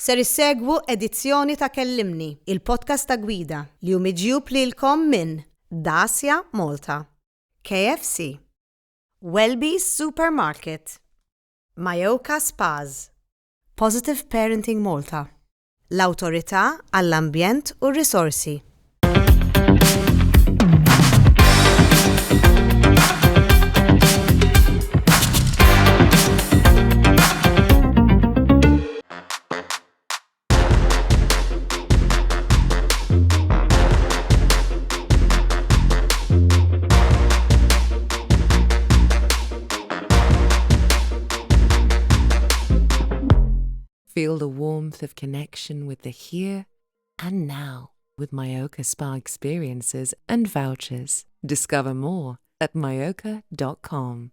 Ser issegwu edizzjoni ta' Kellimni, il-podcast ta' gwida li hu miġjub lilkom minn Dacia Malta, KFC, Welby's Supermarket, Majoka Spas, Positive Parenting Malta, l-Awtorità għall-Ambjent u r-Risorsi. Feel the warmth of connection with the here and now with Majoka Spa experiences and vouchers. Discover more at majoka.com.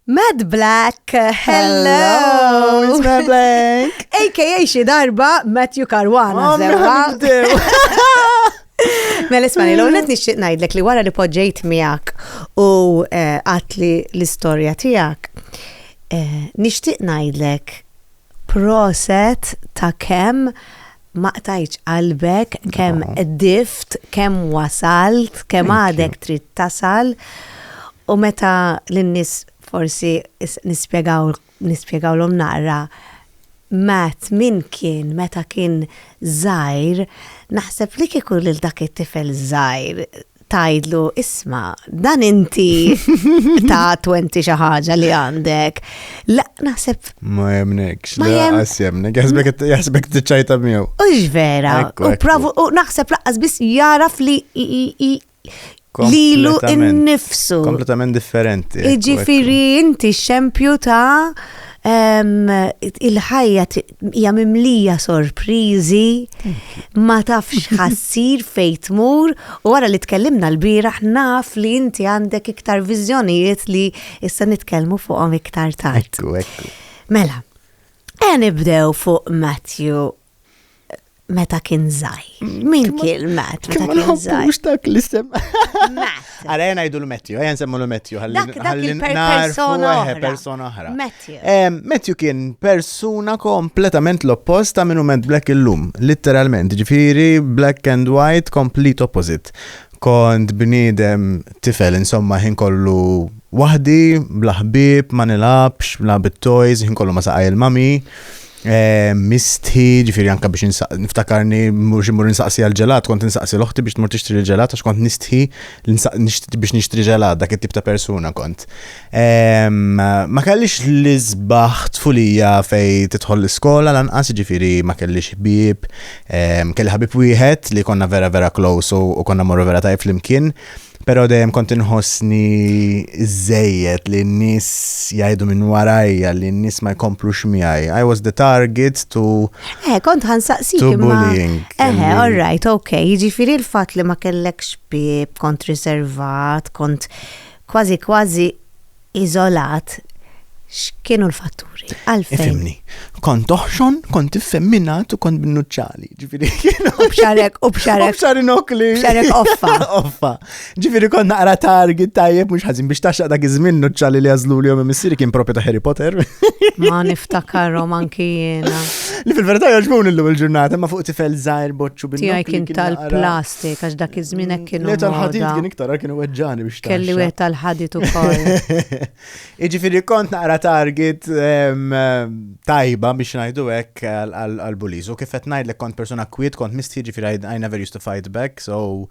Mad Black, hello! It's Mad Black! AKA xi darba Matthew Caruana, Mela ismani, l-għonet nixtieq ngħidlek li wara li poġġejt miegħek u għatli l-istorja tiegħek, nixtieq ngħidlek proset ta' kemm ma qtajtx qalbek, kemm dift, kemm wasalt, kemm għadek trid tasal u meta lin-nies forsi nispjegawlhom naqra Matt min kien meta kien żgħir, naħseb li kieku lil dak it-tifel żgħir tajdlu isma' dan inti ta' 20 xi ħaġa li għandek. La naħseb Ma jemnekx, jemnek, jaħsbek t-ċajta miegħu. Ux vera, u pravu, u naħseb laqqas biss jaraf li lilu innifsu. Kompletament differenti. Iġifieri inti xempju ta' il-ħajja hija mimlija sorpriżi, ma tafx ħassir fejn tmur u wara li tkellimna l-bieraħ naf li inti għandek iktar viżjonijiet li issa nitkellmu fuqhom iktar tard. Ekku. Mela, nibdew fuq Matthew meta kien żgħir. Min kien Matt meta kien żgħir? Mux dak l-isem. Matt. Għara jena jgħidu l-Matthew, jena nsemmu l-Matthew. Persona oħra. Matthew kien persuna kompletament l-opposta minnu Mad Black illum. Literalment, ġifiri, black and white, complete opposite. Kont bnidem tifel, insomma, ħin kollu wahdi, blaħbib, ma nilabx, bla bit-toys, ħin kollu ma saqaj il-mami. Misti, ġifiri anka biex niftakarni mux nsaqsi għal-ġelat, kont nsaqsi l-oħti biex tmur tixtri l-ġelat, għax kont nistħi biex nishtri ġelat, dak it-tip ta' persuna kont. Ma kellix li zbaħ tfulija fej titħol l-iskola, lanqas ġifiri ma kellix ħbib, kelli ħabib wieħed li konna vera close u konna morru vera tajf flimkien. Pero dejjem kont inħossni żejjed li n-nies jgħidu minn warajja li n-nies ma jkomplux miegħi. I was the target to kont ħansaqsik bullying. All right, okay. Jiġifieri l-fatt li ma kellekx bib, kont riservat, kont kważi iżolat. X'kienu l-fatturi? Għalfejn? Ifimni. Kont toħxon, kont iffemminat u kont binnuċċali. Ġifiri. U bxarek. Bxari nokli. Bxarek Offa. Ġifiri kont naqra target tajjeb mux ħazin biex taxxaq dak iż-żmien nuċċali li jażlu li jom missiri kien propju ta' Harry Potter. Ma niftakarhom anki jiena. Li fil-verità jogħġbuni llum il-ġurnata ma fuq tifel żgħir boċċu bin-nokli. Tiegħi kien tal-plastik għax dak iż-żmien hekk kienu. Le tal-ħadid kien iktar kienu weġġani biex taxxa. Kelli wieħed tal-ħadid ukoll. Jiġifieri kont naqra target tajba biex ngħidu hekk għall-bullies. U kif qed ngħidlek kont persuna kwiet, kont misti, ġifieri I never used to fight back, so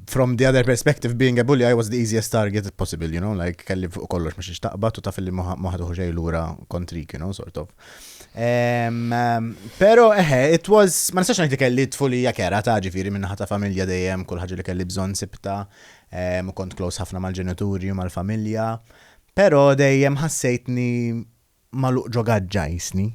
from the other perspective, being a bully, I was the easiest target possible, you know, like kelli fuq kollox mhux taqbad u taf li ma ħaduħu ġej lura kontrik, you know, sort of. Pero it was, ma nistax ngħid li kelli tfulija kera ta' ġifieri minn ħata familja dejjem, kull ħaġa li kelli bżonn sibta, u kont close ħafna mal-ġenituri u mal-familja. Pero dejjem ħassejtni maluq ġogaġġa jisni.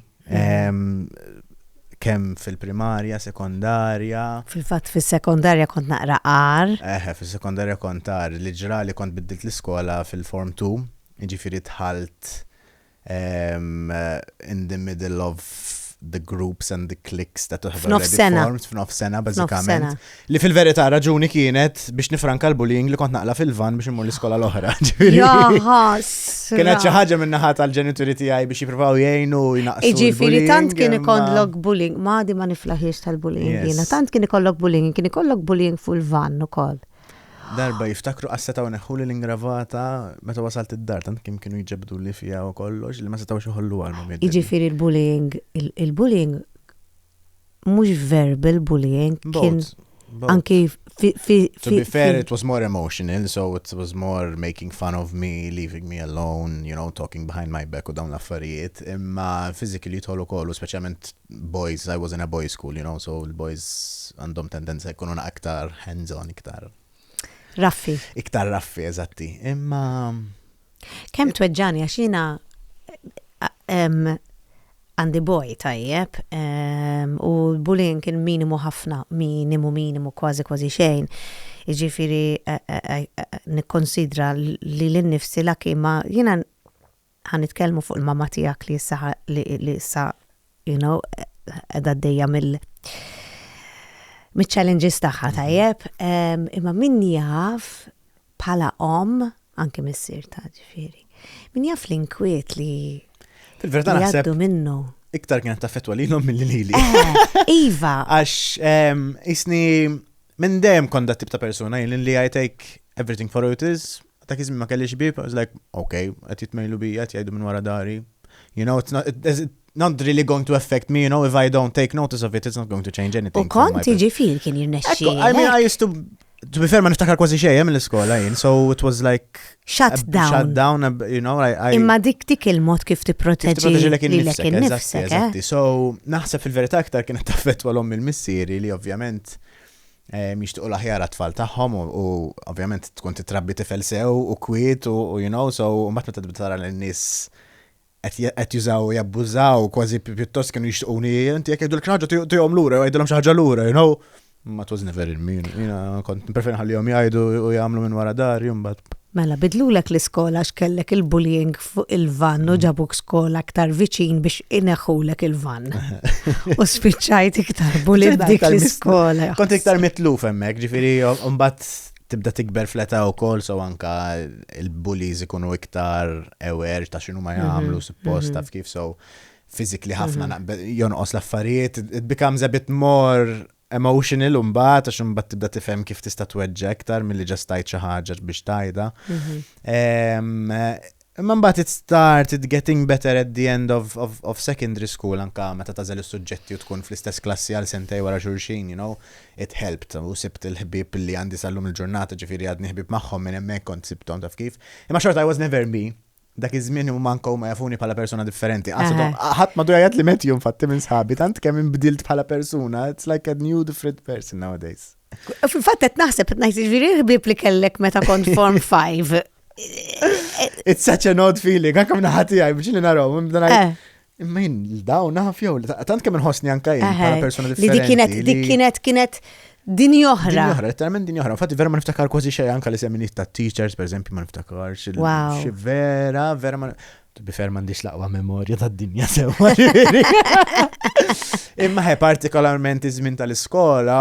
Kemm fil-primarja, sekondarja. Fil-fatt fis-sekondarja kont naqra qar. Fil-sekondarja kont qar. Li ġrali kont biddilt l-iskola fil-Form 2, jiġifieri tħalt in the middle of the groups and the cliques that have F'nof already sena. formed f'nof sena, sena. bazzikament. Li fil-verità raġuni kienet biex nifranka l-bullying li kont naqla fil-van biex immur l-iskola l-oħra. Jaħas. Kienet xi ħaġa minn naħa tal-ġenituri tiegħi biex jippruvaw jgħinu jnaqsu. Iġifieri tant kien ikollok bullying, ma di ma niflaħiex tal-bullying jiena, tant kien ikollok bullying fuq il-van ukoll. Darba jiftakru qassetaw neħħu l-ingravata meta wasalt id-dar, tant kim kienu jġebdu li fija u kollox li ma setawx iħollu għal-moment. Iġifieri il-bullying mhux verbal bullying kien anki To be fair, it was more emotional, so it was more making fun of me, leaving me alone, talking behind my back u dawn l-affarijiet. Imma physically tħollu kollu, speċjalment boys, I was in a boys school, so l-boys għandhom tendenza jkunu aktar hands-on, Raffi. Iktar raffi, eżatti. Imma Kemm tweġġani għax jiena għandi boy tajjeb u l-bullying kien minimu ħafna, minimu kważi xejn. Jiġifieri nikkonsidra li l-nifsi laki ma jiena ħanitkellmu fuq il-mamma tiegħek li issa qiegħda għaddejja mit-challenges tagħha tajjeb, imma min jaf bħala anke missier ta' ġifieri. Min jaf l-inkwiet li fil-verità naħseb jgħaddu minnu. iktar kienet taffettwa lilhom milli lili. Iva. Għax isni minn dejjem kont dat tip ta' persuna li I take everything for what it is. Ta' kizmi ma kellix bib, I was like, okay, qed jitmejlu bija, jgħidu minn wara dari. It's not really going to affect me, if I don't take notice of it, it's not going to change anything. U kont ġifieri kien jirnexxi. I mean, I used to be fair, ma niftakar kważi xejn mill-iskola so it was like shut down, imma dik il-mod kif tipproteġi lilek innifsek. So naħseb fil-verità aktar kienet taffettwa l-om il-missieri li ovvjament jixtiequ l-aħjar tfal tagħhom u ovvjament tkun titrabbi tifel sew u kwiet u so mbagħad meta tibda tara lin-nies qed jużaw jabbużaw kważi pjuttost kienu jixtiequni inti jekk jgħidulek xi ħaġa tihom lura u jgħidulhom xi ħaġa lura, ma it was never in me. Kont preferi nħallihom jgħidu u jagħmlu minn wara dari mbagħad. Mela bidlulek l-iskola x'kellek il-bullying fuq il-van u ġabuk skola aktar viċin biex ineħħulek il-van. U spiċċajt iktar bullying dik l-iskola. Kont iktar mitluf hemmhekk, ġifieri mbagħad tibda tikber fleta wkoll so anka il-bullies ikunu iktar aware ta' x'inhu ma jagħmlu suppost taf kif so physically ħafna jonqos l-affarijiet, it becomes a bit more emotional mbagħad għax imbagħad tibda tifhem kif tista' tweġġa' aktar milli ġast tajt xi ħaġa biex tajda. Imma mbagħad it started getting better at the end of secondary school anka meta tażel is-suġġetti u tkun fl-istess klassi għal sentej wara xulxin, it helped u sibt il-ħbieb li għandi sallum il-ġurnata ġifieri għadni ħbieb magħhom minn hemmhekk kont sibthom taf kif. Imma xorta I was never me. Dak iż-żmien huma anke huma jafuni bħala persuna differenti. Ħadd ma dujajat li met jum fatti minn sħabi, tant kemm inbdilt bħala persuna, it's like a new different person nowadays. Fil-fatt qed naħseb qed ngħid jiġifieri ħbieb li kellek meta kont form 5. It's such an odd feeling, anke minn ħati għaj, biex li naraw, imma jien l-daw naf jew, tant kemm inħossni anke jien bħala persuna differenti. Li kienet dini oħra. Letteralment dini oħra. Infatti vera ma niftakar kważi xejn anke li semminit ta' teachers, per eżempju, ma niftakarx. Xi vera ma bifer m'għandix l-aqwa memorja tad-dinja sewwa. Imma partikolarment iż-żmien tal-iskola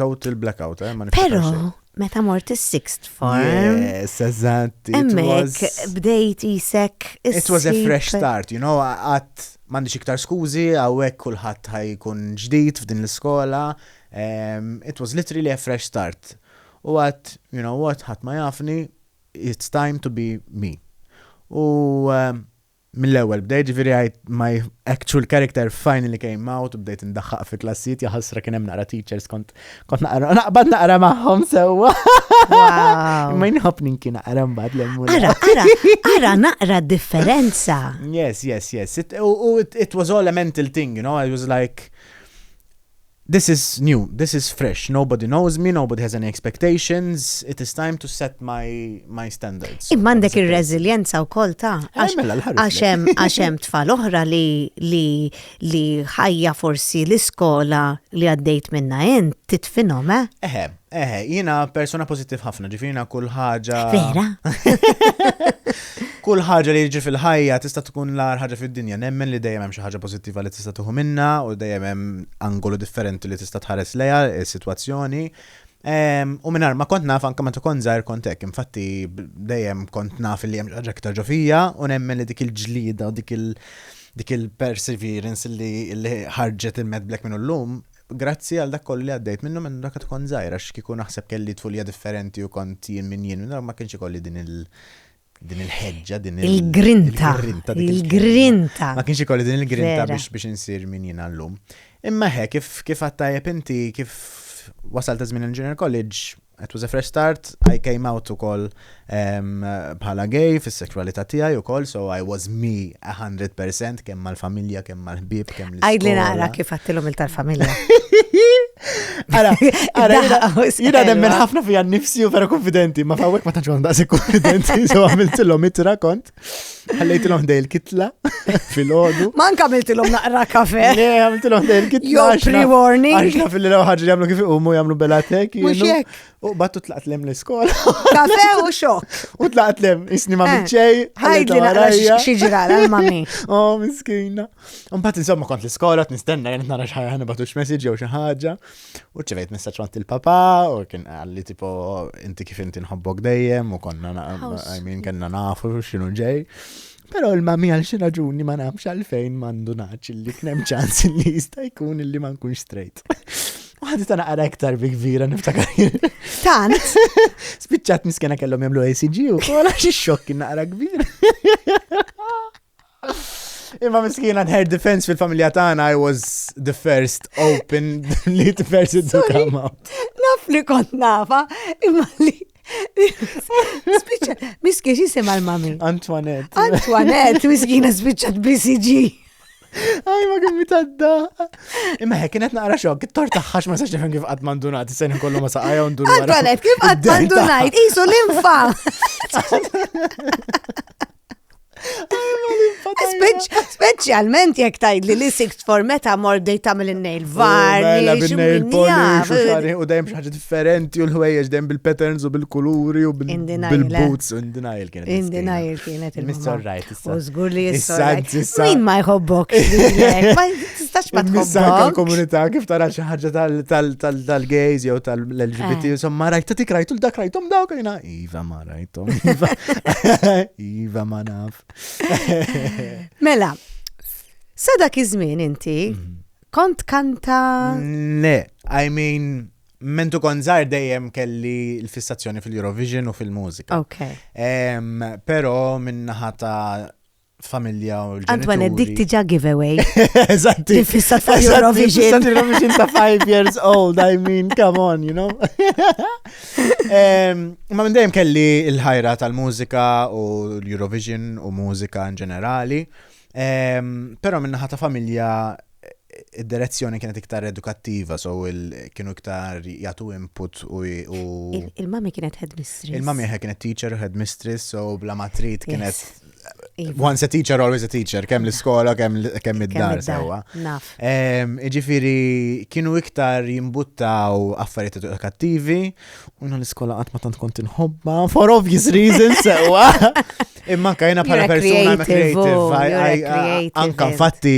total blackout, ma niftakarx. Però meta mort is-sixth form. Yes, eżatt. Hemmhekk bdejt isek. It was a fresh start, għadd m'għandix iktar skużi, hawnhekk kulħadd ħajkun ġdid f'din l-iskola. It was literally a fresh start. U għat, ħadd ma jafni, it's time to be me. U mill-ewwel bdejt ġifieri my actual character finally came out u bdejt indaħħaq fi klassijiet jaħasra kien hemm naqra teachers kont naqbad naqra magħhom sewwa. Ma jinħobb ninki naqra mbagħad l-emmur. Ara naqra differenza. Yes. It was all a mental thing, I was like, this is new, this is fresh, nobody knows me, nobody has any expectations, it is time to set my standards. Imma għandek ir-reżiljenza wkoll ta' għaxem tfal oħra li ħajja forsi l-iskola li għaddejt minna jent titfinhom, jiena persona pozittiv ħafna, ġifieri kull ħaġa. Vera? kull ħaġa li jiġi fil-ħajja tista' tkun l-ar ħaġa fid-dinja, nemmen li dejjem hemm xi ħaġa pożittiva li tista' tuħu minnha u dejjem hemm angolu differenti li tista' tħares lejha is-sitwazzjoni. U minnar ma kont naf anke meta kont żgħir kont hekk, infatti dejjem kont naf li hemm ħaġa aktar ġofija u nemmen li dik il-ġlieda u dik il-perseverance li ħarġet il-medblek minnu llum, grazzi għal dak kollu li għaddejt minnu minn dak tkun żgħir għax kieku naħseb kelli tfulija differenti u kont jien minnar ma kienx ikolli din il-ħeġġa, din il-grinta. Ma kienx ikolli din il-grinta biex insir min jien llum. Imma kif għattajjeb inti kif wasalt żmien Engineer College, it was a fresh start. I came out ukoll bħala gay fis-sexualità tiegħi ukoll, so I was me 100% kemm mal-familja, kemm mal-ħbieb, kemm l-iskola. Għajdli nara kif għattilhom il-tal-familja. Jina nemmen ħafna fija nifsi u vera konfidenti, ma fawek ma tanċu għandaqsi konfidenti, so għamiltilom itra kont, ħallejtilom dej il-kitla fil-ħodu. Manka għamiltilom naqra kafe. Ne, għamiltilom dej il-kitla. Jo pre-warning. Għaxna fil-law ħagġa jgħamlu kif umu jgħamlu belatek. Muxek. U battu tlaqt lem l-iskola. Kafe u xok. U tlaqt lem, isni ma mitċej. Ħajdli naqra xieġiral għal-mami. Oh, miskina. Unbat insomma kont l-iskola, t-nistenna għanet nara xħajja batux message jew xi ħaġa. U ċevejt messaċ għant il-papa, u kien għalli tipo, inti kif inti nħobbok dejjem, u konna, kena nafu xinu ġej. Pero il-mami għal xi raġuni ma nafx għalfejn mandunaċ li knem ċans li jista' jkun illi ma nkunx straight. U għadit għana għara iktar bi kbira niftakar. Tant? Spiċċat miskena kellhom jagħmlu ACG u kolla xi xokk naqra kbir. Imma miskina in her defense fil-familja tagħna I was the first open lead person to come out. Naf li kont nafa, imma li spiċċat, miskiex jisem għal-mami. Antoinette, miskina spiċċat BCG. Aj, ma kien mitadda. Imma kienet naqra xok, it-torta ħax ma sax nifhem kif qatt mandunat, s-sena kollu ma saqajja u nduru. Antoinette, kif qatt mandunajt, isu l-infa. Speċjalment jek tajd li sixt for meta mordej tamil il-nail varnish u dajem xaġa differenti u l-ħwejjeġ dajem bil-patterns u bil-kuluri u bil-boots u in-denial kienet. In-denial kienet il-missa right. U zgur li jissajt. Min ma jħobbok? Ma tistax ma tħobbok. Missa kal-komunità kif tara xi ħaġa tal-gays jew tal-LGBT somma rajta tik rajtu l-dak rajtom dawk jina. Iva ma rajtom. Iva ma naf. Mela, sadak iż-żmien inti kont kanta? Ne, I mean, mentu kon żgħar dejjem kelli l-fissazzjoni fil-Eurovision u fil-mużika. Okay. Però minnaħa ta' familja u l-ġenituri. Antoinette, dik tiġa giveaway. Eżatti. Fissat ta' Eurovision. Fissat Eurovision ta' 5 years old, I mean, come on, you know. Ma minn dejjem kelli il-ħajra tal-mużika u l-Eurovision u mużika in ġenerali. Però minnaħa ta' familja id-direzzjoni kienet iktar edukattiva, so kienu iktar jagħtu input u il-mami kienet headmistress. Il-mami kienet teacher, headmistress, so bla matrit kienet once a teacher, always a teacher, kemm l-iskola, kemm id-dar sewa. Ġifiri, kienu iktar jimbuttaw affarijiet edukattivi, u l-iskola qatt ma tant kont inħobba, for obvious reasons sewa. Imma kajna bħala persuna creative. Anka infatti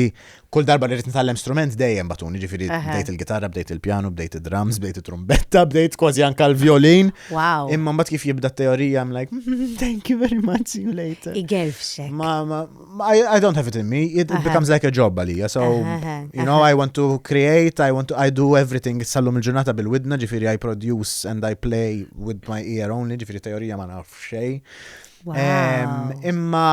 kull darba li rrit nitgħallem strument dejjem batuni, ġifieri bdejt il-gitarra, bdejt il-pjano, bdejt id-drums, bdejt it-trumbetta, bdejt kważi anke l-violin. Wow. Imma mbagħad kif jibda t-teorija, I'm like, thank you very much, see you later. Igelfxek. I don't have it in me. It becomes like a job għalija. So, you know, I want to create, I do everything. Sallum il-ġurnata bil-widna, ġifieri I produce and I play with my ear only, ġifieri teorija ma naf xej. Imma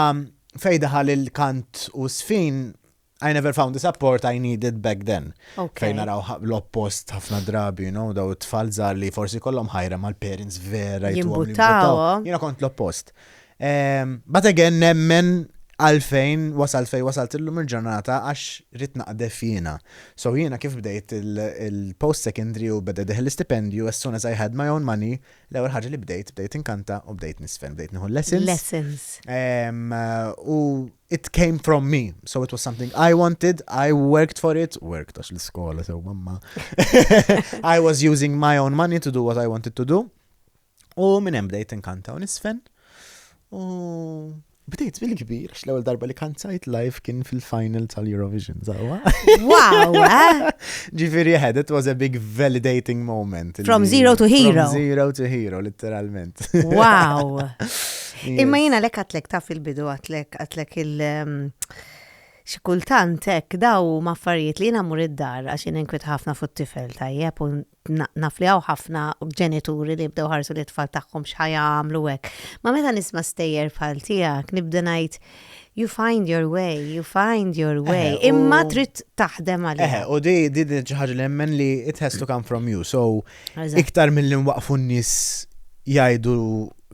fejdaħal il-kant u sfin, I never found the support I needed back then. Fejn naraw l-oppost ħafna drabi, you know, daw t-tfal żgħar li forsi kollhom ħajra mal-parents vera jimbuttaw. Jiena kont l-oppost. But again, nemmen għalfejn wasalt illum il-ġurnata għax rid naqdef jiena. So jiena kif bdejt il-post-secondary u beda deħ l-istipendju, as soon as I had my own money, l-ewwel ħaġa li bdejt inkanta u bdejt nisfen, bdejt nieħu lessons. U it came from me, so it was something I wanted, I worked for it, għax l-iskola sew mamma. I was using my own money to do what I wanted to do. U minn hemm bdejt inkanta u nisfen. Bdejt bil-kbir, għax l-ewwel darba li kanzajt live kien fil-final tal-Eurovision, zawa. Wow, Ġifieri it was a big validating moment. From zero to hero. From zero to hero, literalment. Wow. Imma jina lek għatlek ta' fil-bidu għatlek xikultantek daw maffarijiet li jina mur id-dar għax jina nkwit ħafna fuq tifel tajjeb u naflijaw ħafna ġenituri li bdew ħarsu li tfal tagħhom x'ħajja għamlu hekk. Ma meta nisma' stejjer bħal tiegħek nibda ngħid you find your way. Imma trid taħdem għalija. U di xi ħaġa li hemmen li it has to come from you. So iktar milli nwaqfu n-nies jgħidu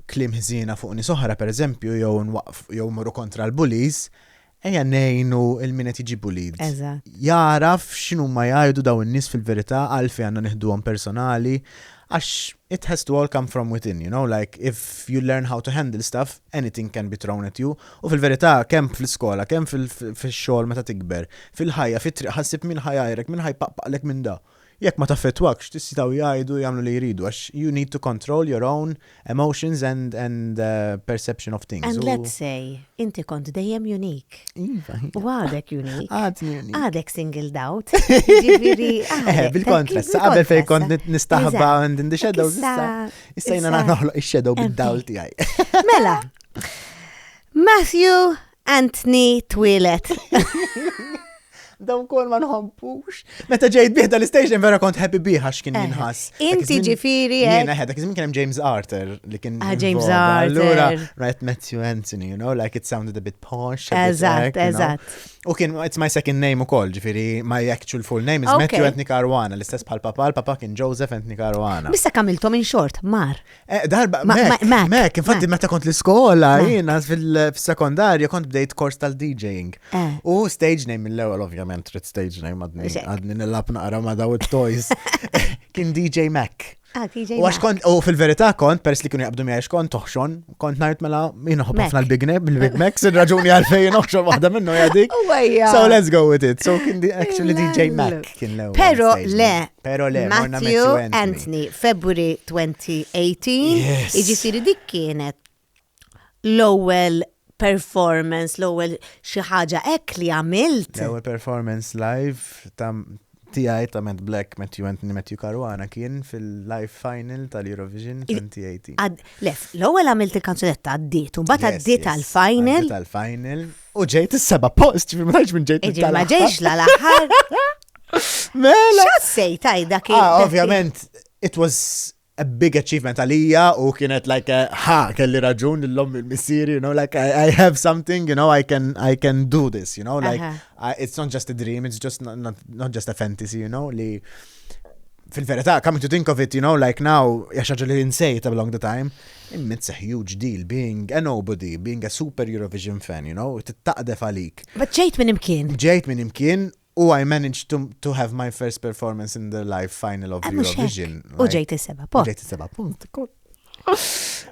klim ħżiena fuq nies oħra pereżempju jew morru kontra l-bullies, ejja nejnu il-minet jiġi bullied. Jaraf x'inhu ma jgħidu daw in-nies fil-verità għalfejn għandna nieħduhom personali għax it has to all come from within, you know, like if you learn how to handle stuff, anything can be thrown at you. U fil-verità kemm fl-iskola, kemm fil-xogħol meta tikber, fil-ħajja, fit-triq ħassib min ħajajrek, min ħajpaqlek minn da. Jekk ma taffettwakx, tistgħu jgħidu jagħmlu li jridu għax you need to control your own emotions and perception of things. And let's say, inti kont dejjem unique. U għadek unique. Għadek singled out. Bil-kontra, qabel fej kont nistaħba and in the shadows, issa jina naħloq ix-shadow bid-dawl tiegħi. Mela, Matthew Anthony Twilet. Dawn kol ma nħompux. Meta ġejt bih dal-station vera kont happy bih għax kien jinħass. Inti ġifiri Jiena ħedek kien hemm James Arthur li kien. James Arthur. Allura right Matthew Anthony, you know, like it sounded a bit posh. Eżatt. U kien it's my second name ukoll, ġifieri my actual full name is Matthew Anthony Caruana, l-istess bħal papa kien Joseph Anthony Caruana. Bissa kamiltom in short, Mar. Darba mek, infatti meta kont l-iskola jiena fil-sekondarja kont bdejt kors tal-DJing. U stage name mill-ewwel ovvjament trid stage name għadni nillab naqra ma daw it-toys. Kien DJ Mac. DJ U għax kont, u fil-verità kont, pers li kienu jaqbdu miegħi kont toħxon, kont ngħid mela jinoħob ħafna bil-Big Mac, ir-raġuni għalfejn jinoħxon waħda minnu jadik. So let's go with it. So kien actually DJ Mac kien l-ewwel. Pero le, Matthew Anthony, February 2018, iġifieri dik kienet l-ewwel performance, l-ewwel xi ħaġa hekk li għamilt. L-ewwel performance live tiegħi ta' Matt Black, Matthew Anthony, Matthew Caruana kien fil-live final tal-Eurovision 2018. L-ewwel għamilt il-kanzunetta għaddiet, u mbagħad għaddiet għall-final. Tal-final. U ġejt is-seba' post, ma tgħidx minn ġejt tal-aħħar. Ma ġejx l-aħħar. Mela. X'assej dak ovvjament, it was a big achievement għalija u kienet like kelli raġun l-lom il-missieri, you know, like I have something, you know, I can do this, you know, like it's not just a dream, it's just not just a fantasy, you know, li fil-verità, coming to think of it, you know, like now, jaxħaġa li insejt along the time, it's a huge deal, being a nobody, being a super Eurovision fan, you know, tittaqdef għalik. But ġejt minn imkien. U I managed to have my first performance in the live final of Eurovision. U ġejt is-seba' punt.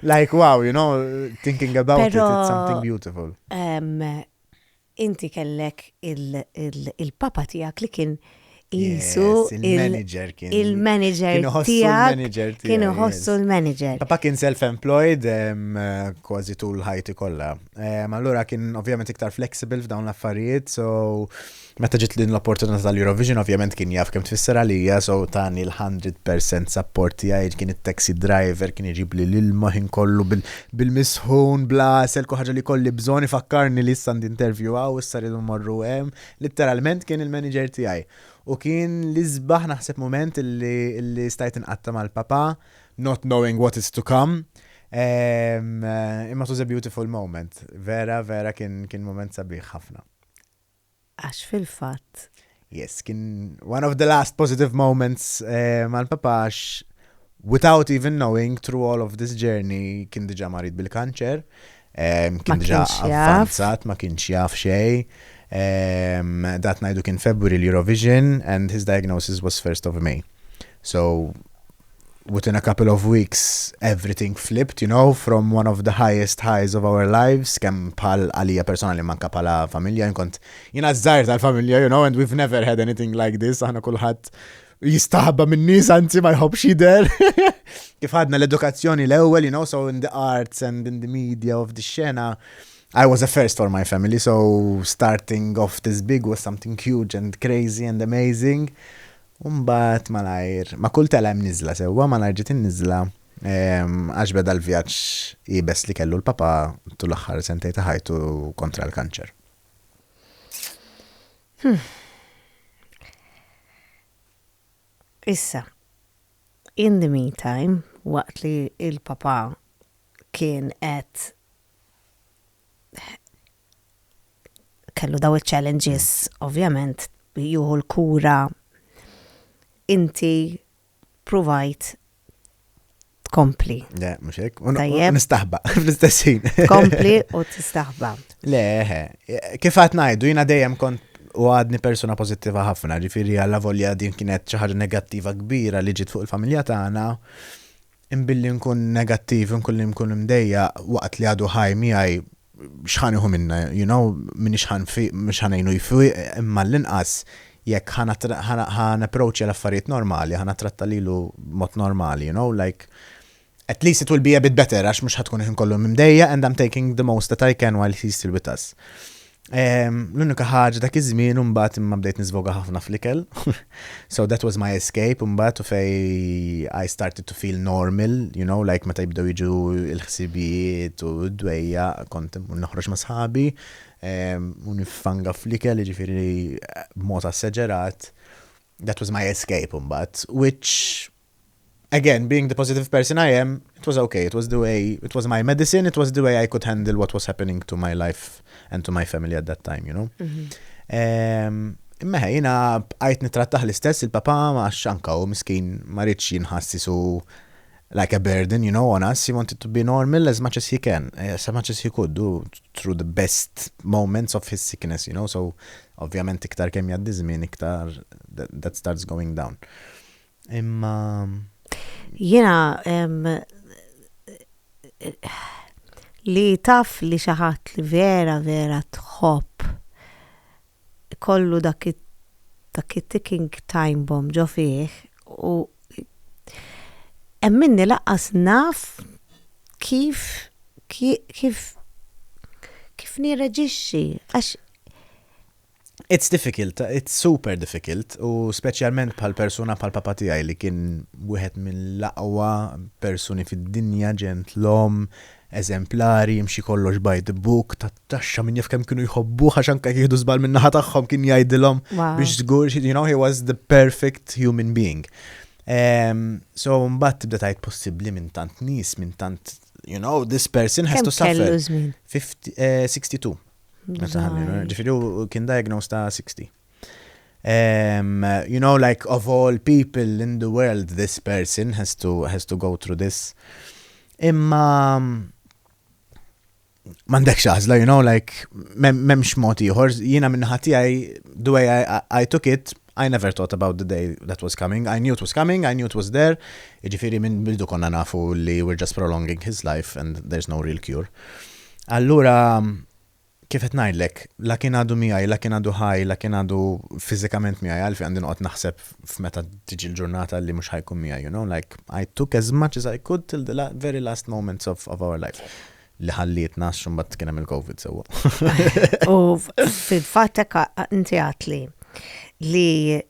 Like, wow, you know, thinking about it, it's something beautiful. Inti kellek il-papa tijak li kien jisu il-manager tijak kienu ħossu l-manager. Papa kien self-employed kważi tul ħajti kollha. Allura kien ovvjament iktar flexible f'dawn l-affarijiet, so meta ġiet lin l-opportunità tal-Eurovision ovvjament kien jaf kemm tfisser għalija, so tani l-100% support tiegħi, kien it-taxi driver, kien iġib li l-ilma ħin kollu bil-misħun, blasel, ħaġa li kolli bżonn ifakkarni li issa interviewaw, issa rridu mmorru hemm, literalment kien il-manager tiegħi. U kien li żbaħ naħseb moment illi stajt inqatta mal-papa, not knowing what is to come. Imma it was a beautiful moment. Vera kien moment sabiħ ħafna. Għax fil-fatt. Yes, kien one of the last positive moments mal-papa għax without even knowing through all of this journey kien diġa marid bil-kanċer, kien diġa avvanzat, ma kienx jaf xej. That night in February Eurovision, and his diagnosis was 1st of May. So within a couple of weeks everything flipped, you know, from one of the highest highs of our lives, kemm bħal għalija personali manka bħala familja, nkont jiena żgħir tal-familja, you know, and we've never had anything like this, aħna kulħadd jistaħba minn nies anzi ma jħobbx jidher. Kif ħadna l-edukazzjoni l-ewwel, you know, so in the arts and in the media of the xena I was a first for my family, so starting off this big was something huge and crazy and amazing. Umbat malajr, ma kull telem nizla sewa, malajr ġiet nizla għax beda l-vjaġġ jibes li kellu l-papa tul aħħar sentej ta' ħajtu kontra l-kanċer. Issa, in the meantime, waqt li il-papa kien qed kellu daw il-challenges, ovvjament, juhu l-kura, inti provajt tkompli. Le, mux hekk. Tajjeb. Nistaħba, fl-istessin. Tkompli u tistaħba. Le, kif għat najdu, jina dejjem kont u għadni persona pozittiva ħafna, ġifiri għalla volja din kienet ċaħġa negattiva kbira li ġit fuq il-familja tagħna, imbilli nkun negattiv, nkun imdejja waqt li għadu ħaj miħaj xħaniħu minna, you know, minni xħanajnu jifu, imma l-inqas jekk ħan approach l-affarijiet normali, ħana tratta lilu mod normali, you know, like, at least it will be a bit better, għax mux ħatkun kollu mimdejja, and I'm taking the most that I can while he's still with us. L-unika ħaġa dak iż-żmien mbagħad imma bdejt niżvoga ħafna fl-ikel. So that was my escape mbagħad u fej I started to feel normal, you know, like meta jibdew jiġu l-ħsibijiet u d-dwejja kont noħroġ ma' sħabi u nifanga fl-ikel jiġifieri b'mod asseġerat. That was my escape mbagħad, which again, being the positive person I am, it was okay. It was my medicine. It was the way I could handle what was happening to my life and to my family at that time, you know. Imma jina għajt nitrattaħ l-istess, il-papa ma xanka u miskin ma rridx jinħassisu like a burden, you know, on us. He wanted to be normal as much as he can, as much as he could do through the best moments of his sickness, you know. So, ovvjament, iktar kemm jgħaddi żmien, iktar that starts going down. Imma Jena, li taf li xaħat li vera tħobb kollu dak ticking time bomb ġo fih u emminni laqqas naf kif nireġixxi għax it's difficult, it's super difficult u speċjalment bħal persuna bħal papa tiegħi li kien wieħed mill-aqwa persuni fid-dinja ġentlom, eżemplari, jimxi kollox by the book, taxxa min jaf kemm kienu jħobbuh għax anke jieħdu żball min naħa tagħhom kien jgħidilhom biex żgur, you know, he was the perfect human being. So mbagħad tibda tgħid possibbli minn tant nies, minn tant, you know, this person has to suffer. Kemm kellu żmien? 62. Ġifieri kien diagnosed ta' 60. You know, like of all people in the world, this person has to go through this. Imma m'għandekx għażla, you know, like m'hemmx mod ieħor. Jiena minn ħati the way I took it, I never thought about the day that was coming. I knew it was coming, I knew it was there. Ġifieri minn bildu konna nafu li we're just prolonging his life and there's no real cure. Allura kif qed ngħidlek, la kien għadu miegħi, la kien għadu ħaj, la kien għadu fiżikament miegħi għalfejn għandi noqgħod naħseb f'meta tiġi l-ġurnata li mhux ħajkun miegħi, you know, like I took as much as I could till the very last moments of our life. Li ħallietna x'mbagħad kien hemm il-COVID sewwa. U fil-fatt inti għatli li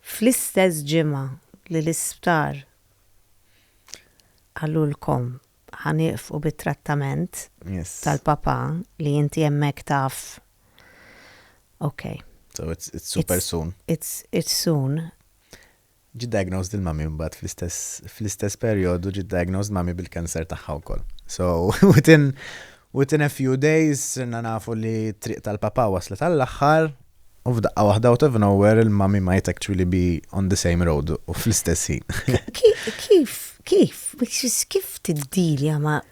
fl-istess ġimgħa li l-isptar għallulkom ħaniqfu bit-trattament tal-papa li inti hemmhekk taf. Okay. So it's super soon. It's soon. Ġi diagnosed il-mami mbagħad fl-istess perjodu ġi diagnosed mami bil-kanser tagħha wkoll. So within a few days nafu li triq tal-papa waslet tal-aħħar u f'daqqa waħda out of nowhere il-mami might actually be on the same road u fl-istess ħin. Kif tiddilja ma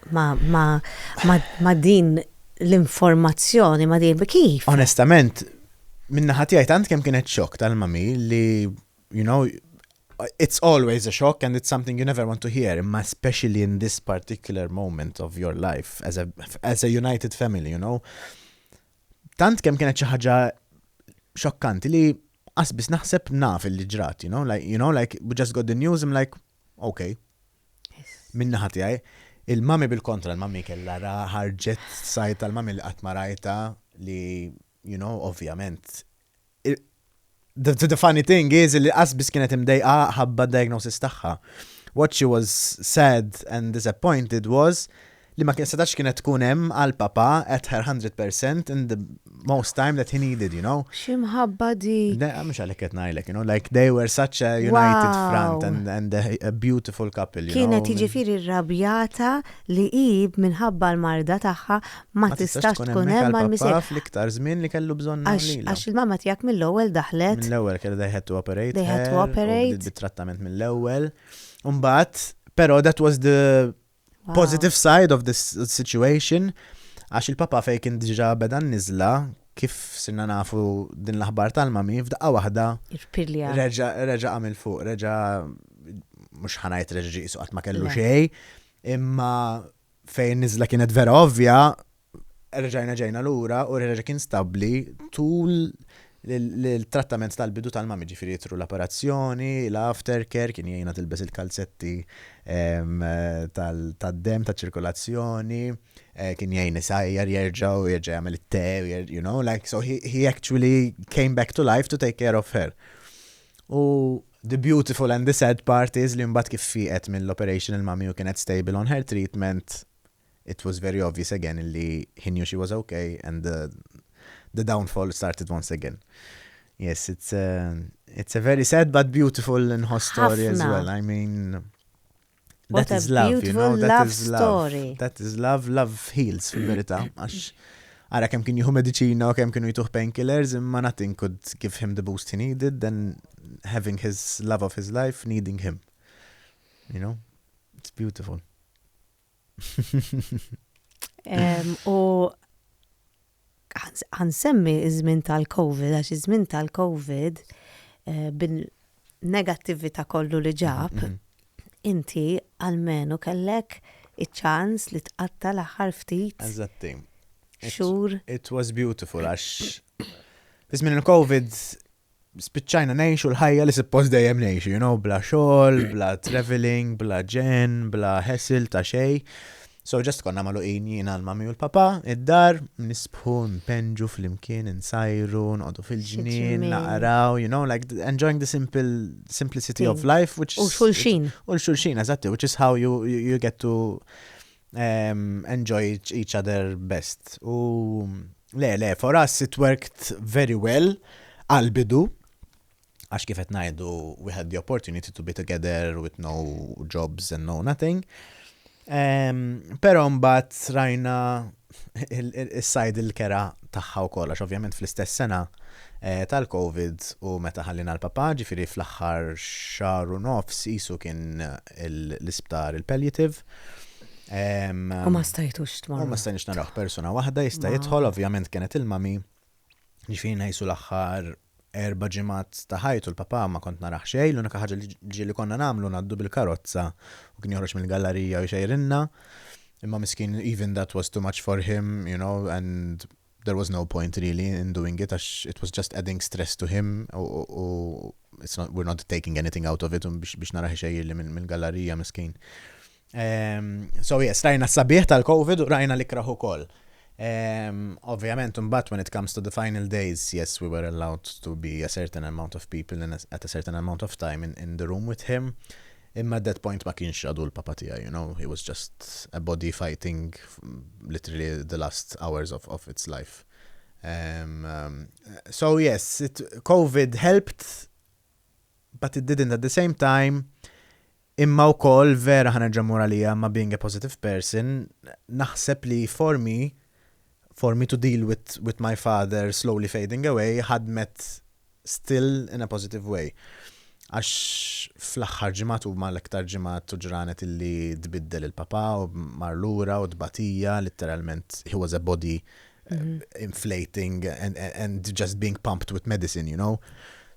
din l-informazzjoni, ma din kif? Onestament, minna ħatijaj tant kemm kienet xokk tal-mami li, you know, it's always a shock and it's something you never want to hear, imma especially in this particular moment of your life as a united family, you know. Tant kemm kienet xi ħaġa xokkanti li qasbis naħseb naf li ġrat, you know, like we just got the news, I'm like, okay. Minna ħatijaj. Il-mami bil-kontra, il-mami kella ħarġet sajt tal-mami li qatt ma rajta li, you know, ovvjament. The funny thing is li qasbis kienet imdejqa ħabba diagnosis tagħha. What she was sad and disappointed was li ma setax kienet tkun hemm għal papa at her 100% in the most time that he needed, you know. Ximħabba dik. Mux għalek qed ngħidlek, you know, like they were such a united Wow. front and a beautiful couple, you Kienet know. jiġifieri rrabjata li ib minħabba l-marda tagħha ma tistax tkun hemm mal-miser. Papa fl-iktar żmien li kellu bżonna lilha. Għax il-mamma tiegħek mill-ewwel daħlet. Mill-ewwel kellu they had to operate. They had to her, operate. u bdiet bit-trattament mill-ewwel. Mbagħad, però that was the Wow. positive side of this situation, għax il-papa fej kien diġa beda nizla, kif sinna nafu din l-aħbar tal-mami, f'daqqa waħda, Irpilja. reġa għamil fuq, reġa, mux ħanajt reġa ġiqsu għat ma kellu Le. xej, imma fejn nizla kienet vera ovvja, reġajna ġejna l-ura u reġa kien stabli tul l-trattament tal-bidu tal-mami, ġifiri jitru l-operazzjoni, l-aftercare, kien jgħina tilbes il-kalzetti tal-dem, ta' ċirkolazzjoni, kien jgħin sajjar jerġaw, jerġa jgħamil it-te, you know, like, so he actually came back to life to take care of her. U the beautiful and the sad part is li mbagħad kif fiqet mill-operation il-mami u kienet stable on her treatment, it was very obvious again li he knew she was okay and the downfall started once again. Yes, it's a very sad but beautiful and hot story as Ħafna. well. I mean, What that a is love, you beautiful know, that love is story. love. That is love, love heals fil-verità. Għax ara kemm kien jieħu mediċina u kemm kienu jtuħ painkillers, imma nothing could give him the boost he needed than having his love of his life needing him. You know? It's beautiful. U ħansemmi iż-żmien tal-COVID, għax iż-żmien tal-COVID bil-negattività kollu li ġab, inti għalmenu kellek iċ-ċans li tqatta l-aħħar ftit Eżatti. xhur. It was beautiful għax Bizmin il-COVID spiċċajna nejxu l-ħajja li suppost dejjem nejxu, you know, bla xogħol, bla traveling, bla ġen, bla hassle ta' xej. So just konna maluqin jina l-mami u l-papa, id-dar, nisbħu, npenġu fl-imkien, nsajru, nqodu fil-ġnien, Xi naqraw, you know, like enjoying the simplicity of life, which U xulxin. U l-xulxin, eżatti, which is how you get to enjoy each other best. U le, for us it worked very well, għal-bidu, għax kifet najdu, we had the opportunity to be together with no jobs and no nothing. Pero mbagħad rajna is-sajd il-kera tagħha wkoll għax ovvjament fl-istess sena tal-COVID u meta ħallina l-papa, ġifieri fl-aħħar xahar u nofs isu kien l-isptar il-palliative. U ma stajtux U tmorru. ma stajniex naraw persuna waħda jista' jidħol, ovvjament kienet il-mami, ġifieri ngħisu l-aħħar 4 ġimgħat ta' ħajtu l-papa ma kont naraħ xejn, l-unika ħaġa li konna nagħmlu ngħaddu bil-karozza u kien joħroġ mill-gallerija u jxejrinna. Imma miskin, even that was too much for him, you know, and there was no point really in doing it, as it was just adding stress to him. We're not taking anything out of it biex naraħ xejn mill-gallerija miskin. So yes, rajna s-sabiħ tal-COVID u rajna l-ikraħ ukoll. Ovvjament, but when it comes to the final days, yes, we were allowed to be a certain amount of people at a certain amount of time in the room with him. Imma at that point ma kienx għadu l-papa tiegħi, you know, he was just a body fighting literally the last hours of its life. So yes, COVID helped, but it didn't at the same time. Imma wkoll vera ħanerġa' moralija ma being a positive person, naħseb li for me to deal with my father slowly fading away, ħadmet still in a positive way. Għax fl-axħar ġimgħat u mal-aktar ġimgħat u ġranet illi tbiddel il-papa u marlura u tbatija, literalment he was a body inflating and just being pumped with medicine, you know.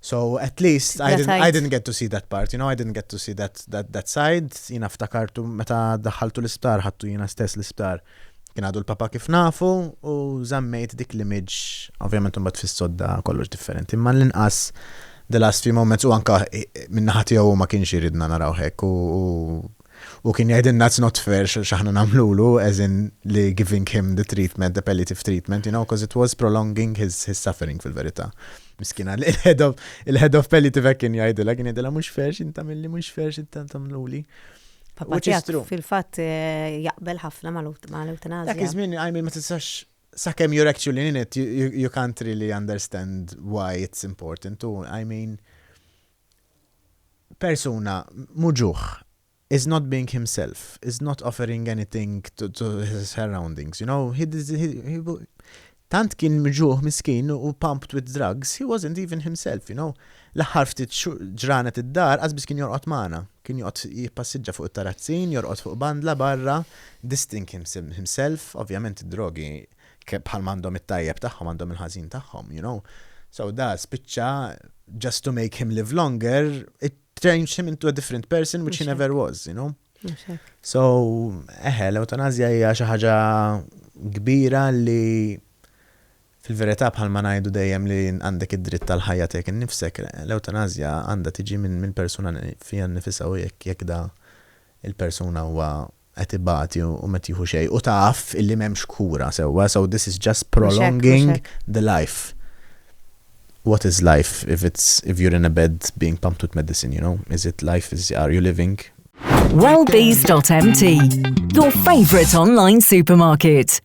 So at least I didn't get to see that part, you know, I didn't get to see that side. Jina ftakartu meta daħaltu l-isptar, ħattu jina stess l-isptar. Kien għadu l-papa kif nafu u zammejt dik l-image, ovvjament mbagħad fis-sodda kollox differenti, imma l-inqas the last few moments u anka minnaħat jew ma kienx iridna naraw hekk u U kien jgħidilna it's not fair x'aħna nagħmlulu as in li giving him the treatment, the palliative treatment, because it was prolonging his suffering fil-verità. Miskina il-head of palliative kien jgħidilha mhux fair x'intamilli mhux fair x'intamluli. Papa tiegħek fil-fatt jaqbel ħafna mal-eutanazja. Dak iż-żmien ma tistax sakemm you're actually in it, you can't really understand why it's important. I mean, persuna muġuħ is not being himself, is not offering anything to his surroundings, tant kien mġuħ miskin u pumped with drugs, he wasn't even himself, L-aħħar ftit ġranet id-dar, għazbis kien jorqot maħna, kien jippassiġġa fuq it-tarazzin, jorqot fuq bandla barra, distinct himself, ovvjament id-drogi bħal mandom it-tajjeb tagħhom, mandom il-ħażin tagħhom, So da spiċċa, just to make him live longer, it changed him into a different person, which he never was, So, l-eutanazja hija xi ħaġa kbira li fil-verità bħal ma ngħidu dejjem li għandek id-dritt tal-ħajja tiegħek innifsek, l-eutanazja għandha tiġi minn persuna fiha nnifisha u jekk da il-persuna huwa qed ibati u ma tieħu xejn u taf illi m'hemmx kura sewwa, so this is just prolonging the life. What is life if you're in a bed being pumped with medicine, Is it life? Are you living? Wellbees.mt, your favourite online supermarket.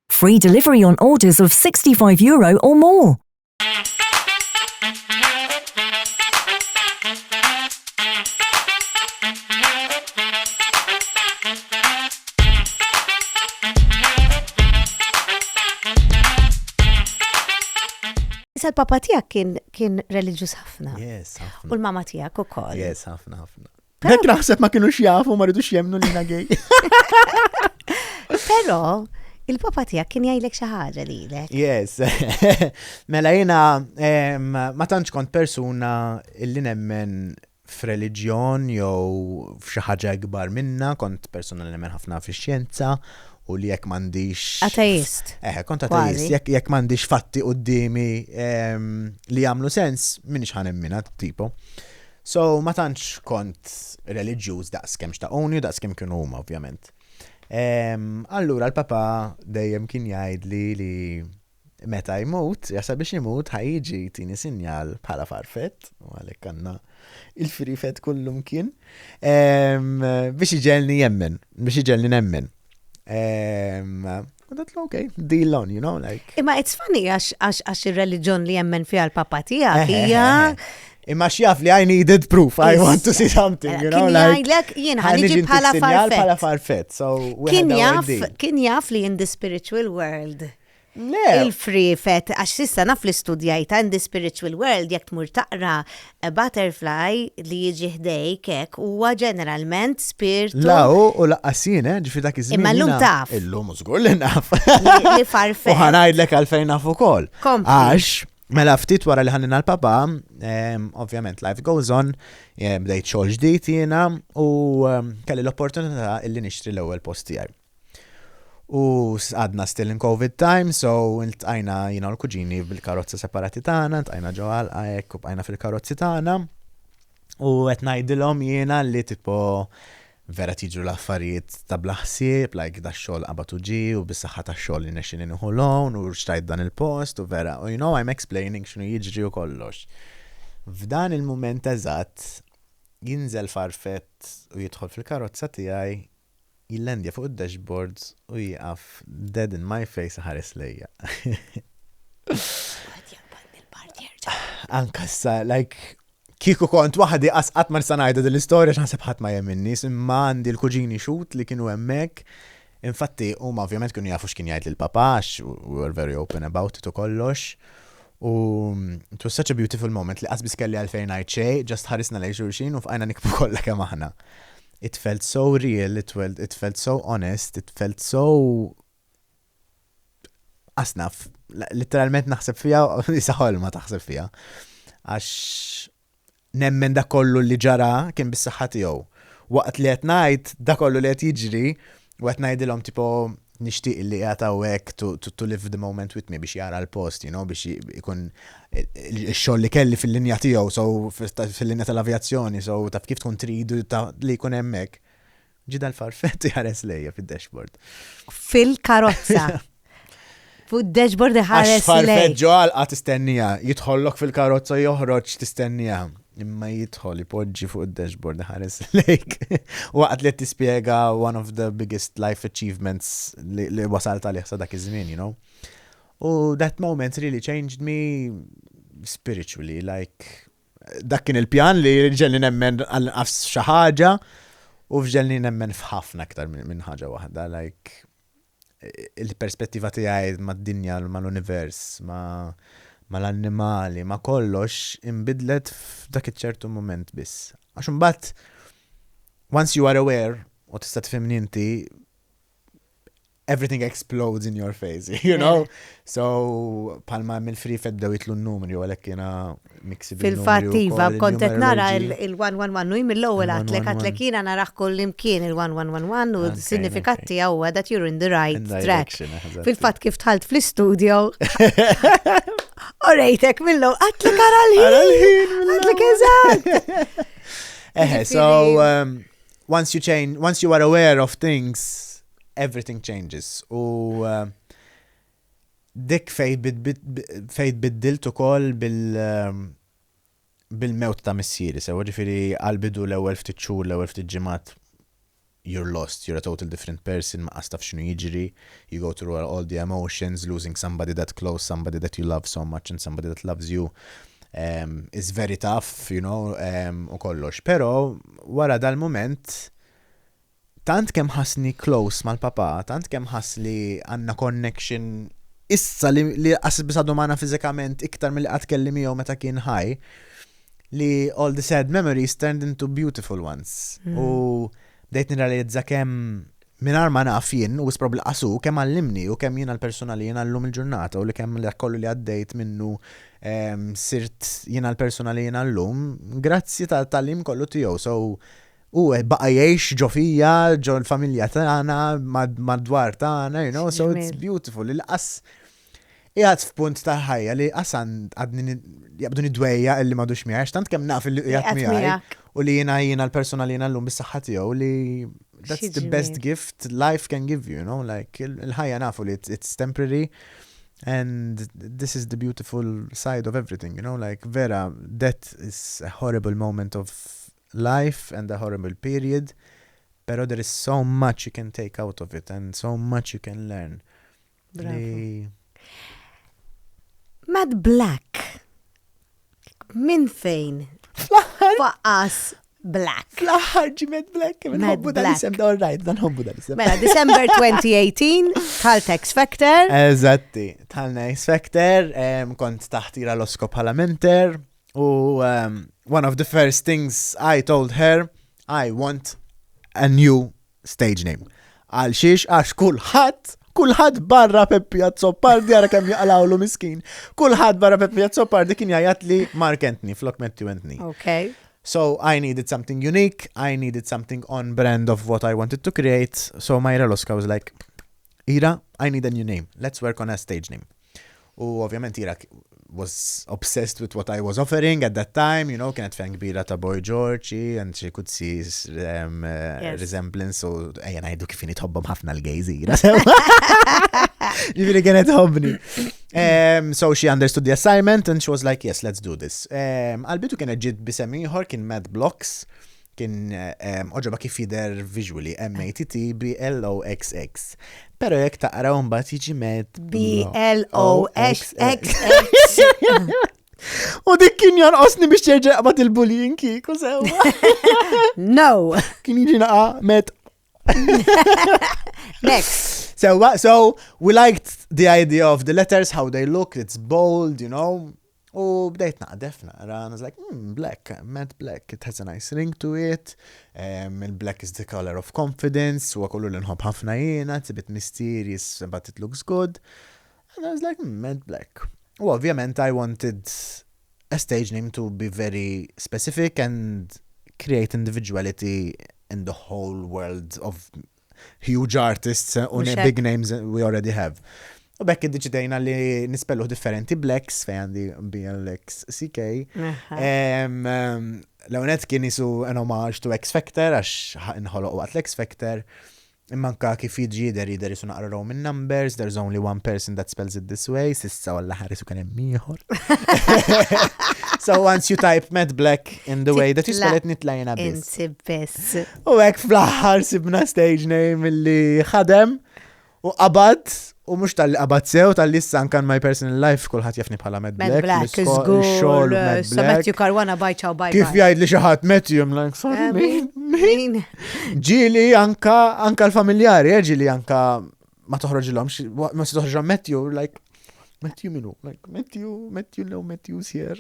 Free delivery on orders of €65 or more. Il-papa tiegħek kien reliġjuż ħafna. Yes, ħafna. U l-mama tiegħek ukoll. Yes, ħafna. Dak naħseb ma kienux jafu ma rridux jemnu li gay. Però il-papa tiegħek kien jgħidlek xi ħaġa lilek. Yes. Mela jiena ma tantx kont persuna illi nemmen f'reliġjon jew f'xi ħaġa kbar minna, kont persuna li nemmen ħafna fix-xjenza. U li jekk m'għandix ateist. Kont ateist, jekk m'għandix fatti qudiemi li jagħmlu sens, minix ħanemmina tipo. So ma tantx kont reliġjuż daqskemm xtaquni u daqskemm kienu huma ovvjament. Allura l-papa dejjem kien jgħidli li meta jmut, jasab biex jmut ħajġi tini sinjal bħala farfet, u għalhekk għandna il-frifet kullum kien, biex iġelni nemmen. Okay, deal on, like. Imma it's funny għax il-reliġjon li jemmen fiha l-papa tiegħek hija. Imma xjaf li I needed proof, I want to see something, like. Jien ħaniġi bħala farfet. So kien jaf li in the spiritual world. Il-frifet, għax sissa naf li studjajta in the spiritual world, jek tmur taqra a butterfly li jiġi ħdejk hekk huwa ġeneralment spiritu. U laqqasin, ġifi dak iż-żmien. Imma llum taf. Illum żgur li naf. Li farfet. U ħanajdlek għalfejn naf ukoll. Għax mela ftit wara li ħannina l-papa, ovvjament life goes on, bdejt xogħol ġdid jiena u kelli l-opportunità illi nixtri l-ewwel post tiegħi. U għadna still in COVID time, so iltqajna l-kuġini bil-karozza separati tagħna, iltqajna ġewwa għalqa u bqajna fil-karozzi tagħna. U qed ngħidilhom jiena li tipo vera tiġu l-affarijiet ta' blaħsieb, like da xogħol qabatu ġi u bis-saħħa tax-xogħol li nexxin inħu loan u xtajt dan il-post u vera, u I'm explaining x'inhu jiġri u kollox. F'dan il-mument eżatt jinżel farfet u jidħol fil-karozza tiegħi jillendja fuq id-dashboard u jieqaf dead in my face ħares lejja. Ankassa, like, kiku kont waħdi qatt ma nista' ngħidha din l-istorja x'naħseb ħadd ma jemminni, imma għandi l-kuġini xut li kienu hemmhekk. Infatti huma ovvjament kienu jafu x'kien jgħid lill-papa, we were very open about it u kollox. U it was such a beautiful moment li qasbis kelli għalfejn ngħid xejn, just ħarisna lejn xulxin u fqajna nikbu kollha kemm aħna. It felt so real, it felt so honest, it felt so asnaf. Literalment naħseb fija, jisaħol ma taħseb fija. Għax nemmen da kollu li ġara kien bis-saħħa tiegħu. Waqt li qed ngħid da kollu li qed jiġri, u qed ngħidilhom tipo nishtiq li għatawek to live the moment with me biex jara l-post, you know, biex ikun il-xogħol li kelli fil-linja tiegħu, so fil-linja tal-avjazzjoni, so taf kif tkun tridu li jkun hemmhekk. Ġida l-farfetti ħares lejja fid-dashboard. Fil-karozza. Fuq dashboard ħares farfet lej. ġol għat istennija, jitħollok fil-karozza joħroġ tistennija. Imma jitħol jipoġġi fuq id-dashboard ħares lejk. Waqt li tispjega one of the biggest life achievements li wasalt għalih sa dak iż-żmien, you know. That moment really changed me spiritually, like dak kien il-pjan li ġelni nemmen għal xi ħaġa u fġelni nemmen f'ħafna aktar minn ħaġa waħda, like il-perspettiva tiegħi mad-dinja, mal-univers, ma l-annimali, ma kollox imbidlet f'dak iċ-ċertu moment biss. Għax imbagħad once you are aware u tista' tifhimni inti, everything explodes in your face, you know? So palma mill-free fed bdew jitlu n-numri u għalhekk jiena mixi Fil-fattiva kontet nara il-111 u mill-ewwel għatlek jiena naraħ kull imkien il-1111 u s-sinifikat tiegħu that you're in the right track. Fil-fatt kif tħalt fl-istudio Orejtek millu, għatlek għara-l-ħin, għatlek eżatt. So once you are aware of things, everything changes. U dik fejt biddilt ukoll bil-mewt ta' missieri, sewa ġifieri għal-bidu l-ewwel ftit xhur, l-ewwel ftit ġimgħat, you're lost, you're a total different person, ma qastaf x'inhu jiġri, you go through all the emotions, losing somebody that close, somebody that you love so much and somebody that loves you is very tough, you know, u kollox. Però wara dal-moment tant kemm ħassni close mal-papa, tant kemm ħass li għandna connection issa li qas bisadhom magħna fiżikament iktar milli qatt kelli miegħu meta kien ħaj, li all the sad memories turned into beautiful ones. U dejt nirrealizza kemm mingħajr ma naf jien u probably qasu kemm għallimni u kemm jiena l-persuna li jiena llum il-ġurnata u li kemm li kollu li għaddejt minnu sirt jiena l-persuna li jiena llum grazzi tal-im kollu tiegħu. So u baqa' jgħix ġo fija, ġo l-familja tagħna, madwar tagħna, you know, so it's beautiful. Il-qas qiegħed f'punt ta' ħajja li qasan għadni jabduni dwejja illi m'għadux miegħek, tant kemm naf li qiegħed miegħek u li jiena l-persuna li jiena llum bis-saħħa tiegħu li that's the best gift life can give you, you know, like il-ħajja nafu li it's temporary and this is the beautiful side of everything, you know, like vera, death is a horrible moment of life and a horrible period, pero there is so much you can take out of it and so much you can learn. Bravo. Mad Black. Min fejn? Faqas Black. Fl-aħħar ġi Mad Black. Nħobbu dal-isem, all right, nħobbu dal-isem. Mela, December 2018, tħalt X Factor. Eżatti, tħalna X Factor, kont taħtira l-oskop bħala mentor u one of the first things I told her, I want a new stage name. Għal xiex, għax kulħadd barra Peppi Azzopardi għara kemm jaqlawlu miskin. Kulħadd barra Peppi Azzopardi kien jgħid li Mark Anthony, flok Matthew Anthony. Okay. So I needed something unique, I needed something on brand of what I wanted to create. So Mayra Loska was like, Ira, I need a new name. Let's work on a stage name. U ovvjament Ira was obsessed with what I was offering at that time, you know, kienet fan kbira ta' Boy George and she could see resemblance, so ejja ngħidu kif inhi tħobbhom ħafna l-gays Ira. Ġifieri kienet tħobbni. So she understood the assignment and she was like, yes, let's do this. Għalbitu kienet ġiet bisem ieħor kien Mad Blocks, kien oġoba kif jidher visually MATTBLOXX. Pero jekk taqraw mbagħad jiġi Mad BLOXXX. U dik kien jonqosni biex terġa' qabad il-bullying kieku sewwa. No. Kien jiġi naqa' Mad. Next. So we liked the idea of the letters, how they look, it's bold, you know. U bdejt naqdefna, I was like, black, Mad Black, it has a nice ring to it, black is the color of confidence, u għakollu l-nħob ħafna jena, it's a bit mysterious, but it looks good, and I was like, Mad Black. U ovvjament I wanted a stage name to be very specific and create individuality in the whole world of huge artists u Mhux big names we already have. U bekk id-deċidejna li nispelluh differenti Blacks fejn għandi BLXCK. L-għonet kien jisu an homage to X Factor, għax inħoloq waqt l-X Factor. Immanka kif jiġi der jisu naqra Roman numbers, there's only one person that spells it this way, sissa walla ħarisu kien hemm ieħor. So once you type Matt Black in the way that you spell it, nitlajna biss. Inti biss. U hekk fl-aħħar sibna stage name illi ħadem u qabad u mhux tal-li qabad sew tal-li issa anke my personal life kulħadd jafni bħala Matt Black. Black is good. So Matthew Caruana bye ciao bye. Kif jgħid li xi ħadd Matthew I'm like sorry min? Ġili anka l-familjari, ġili anka ma toħroġilhomx, ma se toħroġhom Matthew like Matthew minu, like Matthew's here.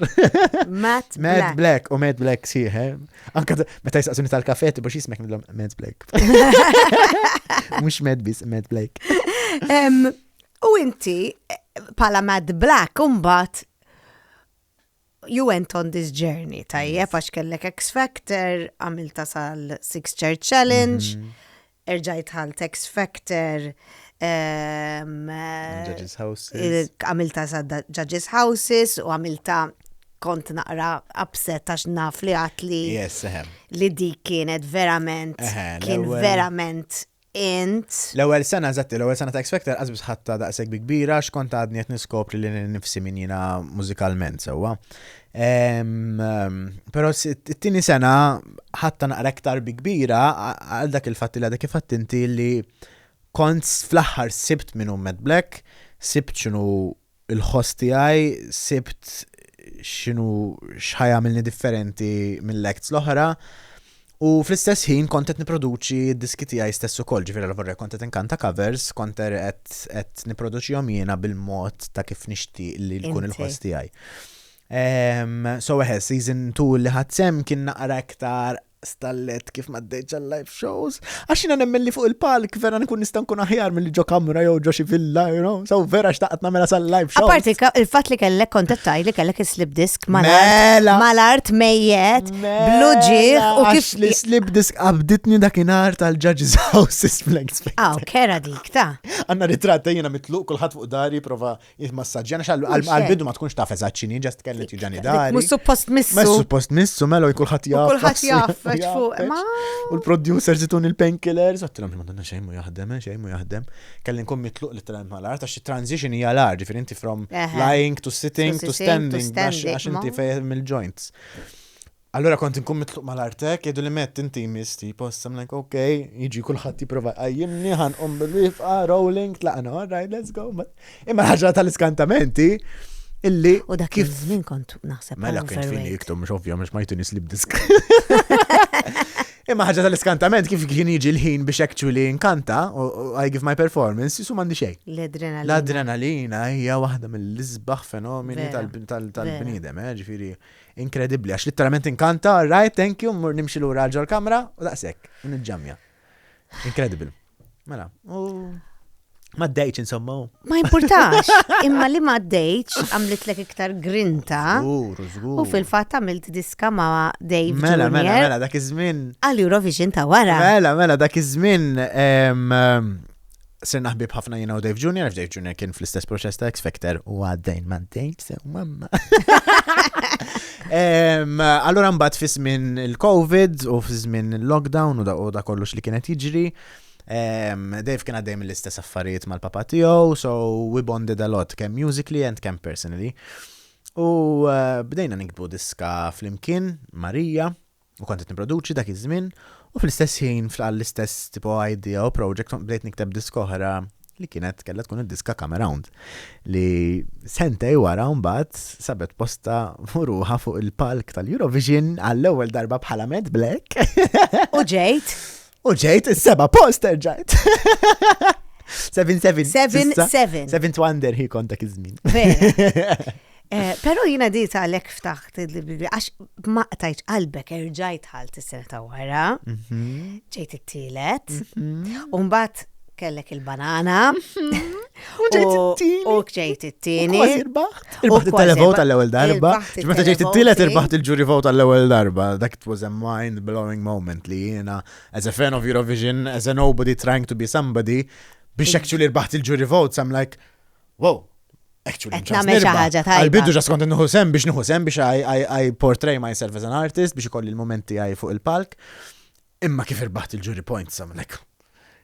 Matt Black, u Matt Black siħe. Anka meta jisaqsuni tal-kafe, biex jismek nillom Matt Black. Mux Matt bis, Matt Black. U inti, pala Matt Black, umbat, you went on this journey, tajjeb, għax kellek X Factor, għamilta sal-Six Chair Challenge, erġajt ħalt X Factor, Judges Houses. Għamilta sa Judges Houses u għamilta kont naqra upset għax naf li għatli li di kienet verament int. L-ewwel sena ta' X Factor għazbis ħatta daqseg bi kbira x'kont għadni qed niskopri li nifsi min jiena mużikalment sewwa. Però it-tieni sena ħatta naqra aktar bi kbira għal dak il-fatt li għadek kif inti li kont fl-aħħar sibt minnu Matt Black, sibt xinu il-ħost tiegħi, sibt xinu x'ħajamilni differenti mill-acts l-oħra, u fl-istess ħin kont qed niproduċi d-diski tiegħi stess ukoll, ġifieri l-vorrek kont qed inkanta covers, kont qed niproduċihom jiena bil-mod ta' kif nixtieq li jkun il-ħost tiegħi. So season 2 li ħadsem kien naqra aktar stallet kif maddejġa live shows. Għaxina nemmen li fuq il-palk vera nkun nista' nkun aħjar mill-li ġo kamra jew ġo xi villa, you know. So vera xtaqt nagħmilha sal-live shows. Aparti il-fatt li kellek kontattaj li kellek slip disk mal-art mejjet, blue ġieħ u kif li slip disk qabditni dakinhar tal-Judges Houses fl-X Factor. Kera dik ta' Għandna ritratt jiena mitluq kulħadd fuq dari prova jitmassaġġjana għall-bidu ma tkunx taf eżatt x'inhi, ġast kellet jiġani dari. Mhux suppost missu. Mhux suppost missu melo kulħadd jaf. Kulħadd jaf. U l-producers jitun il-painkillers, għattilom, madonna xejmu jahdem. Kelli nkun mitluq li t-tram mal-art, għax transition hija l-art, ġifir inti from lying to sitting to standing, għax inti fejem il-joints. Allora kont nkun mitluq mal-artek, jedu li met inti misti, post, I'm like, okay, jiġi kullħat jiprofa għajjimni, ħan bil-wifqa, rolling, tlaqna, all right, let's go. Imma ħagġa tal-iskantamenti, illi u dak kif żmien kont naħseb mela kien fini jiktom mhux ovvja mhux ma jtuni slip disk. Imma ħaġa tal-iskantament kif kien jiġi l-ħin biex actually inkanta u I give my performance jisu m'għandi xejn. L-adrenalina hija waħda mill-isbaħ fenomeni tal-bniedem, ġifieri inkredibbli għax litteralment inkanta, right, thank you, mmur nimxi lura ġol kamra u daqshekk, niġġammja. Incredible. Mela. Ma d-dejċ insomma. Ma importax, imma li ma d-dejċ għamlit lek iktar grinta. U fil-fat għamilt diska ma Dave Junior. Mela, dak iż-żmien. Għal-Eurovision ta' wara. Mela, dak iż-żmien sirna ħbib ħafna jiena u Dave Junior kien fl-istess proċess ta' X Factor u għaddejn ma d-dejċ sew mamma. Allura mbagħad fi żmien il-COVID u fi żmien il-lockdown u da kollox li kienet jiġri. Dave kien għaddej mill-istess affarijiet mal-papa tiegħu, so we bonded a lot, kemm musically and kemm personally. U bdejna nikbu diska flimkien, Marija, u kont qed nipproduċi dak iż-żmien, u fl-istess ħin fl-istess tipo idea u project bdejt nikteb diska oħra li kienet kellha tkun id-diska Come Around li sentej wara mbagħad sabet posta ruħha fuq il-palk tal-Eurovision għall-ewwel darba bħala Matt Black. U ġejt is-seba' poster ġajt. 7 wonder hi kontak iż-żmien. Pero jina di għalek ftaħt, għax ma qtajċ qalbek erġajt ħalt is-sena ta' wara, ġejt it-tielet, u mbagħad kellek il-banana, it-tieni. U ġejt it-tieni. Kważi irbaħt il-televot għall-ewwel darba. Meta ġejt it-tielet irbaħt il-jury vote għall-ewwel darba. That was a mind-blowing moment li jiena, as a fan of Eurovision, as a nobody trying to be somebody, biex actually irbaħt il-jury votes, I'm like, wow, actually, għal-bidu ġas kont nħu sem biex I portray myself as an artist, biex ikolli il-momenti għaj fuq il-palk. Imma kif irbaħt il-jury points, I'm like,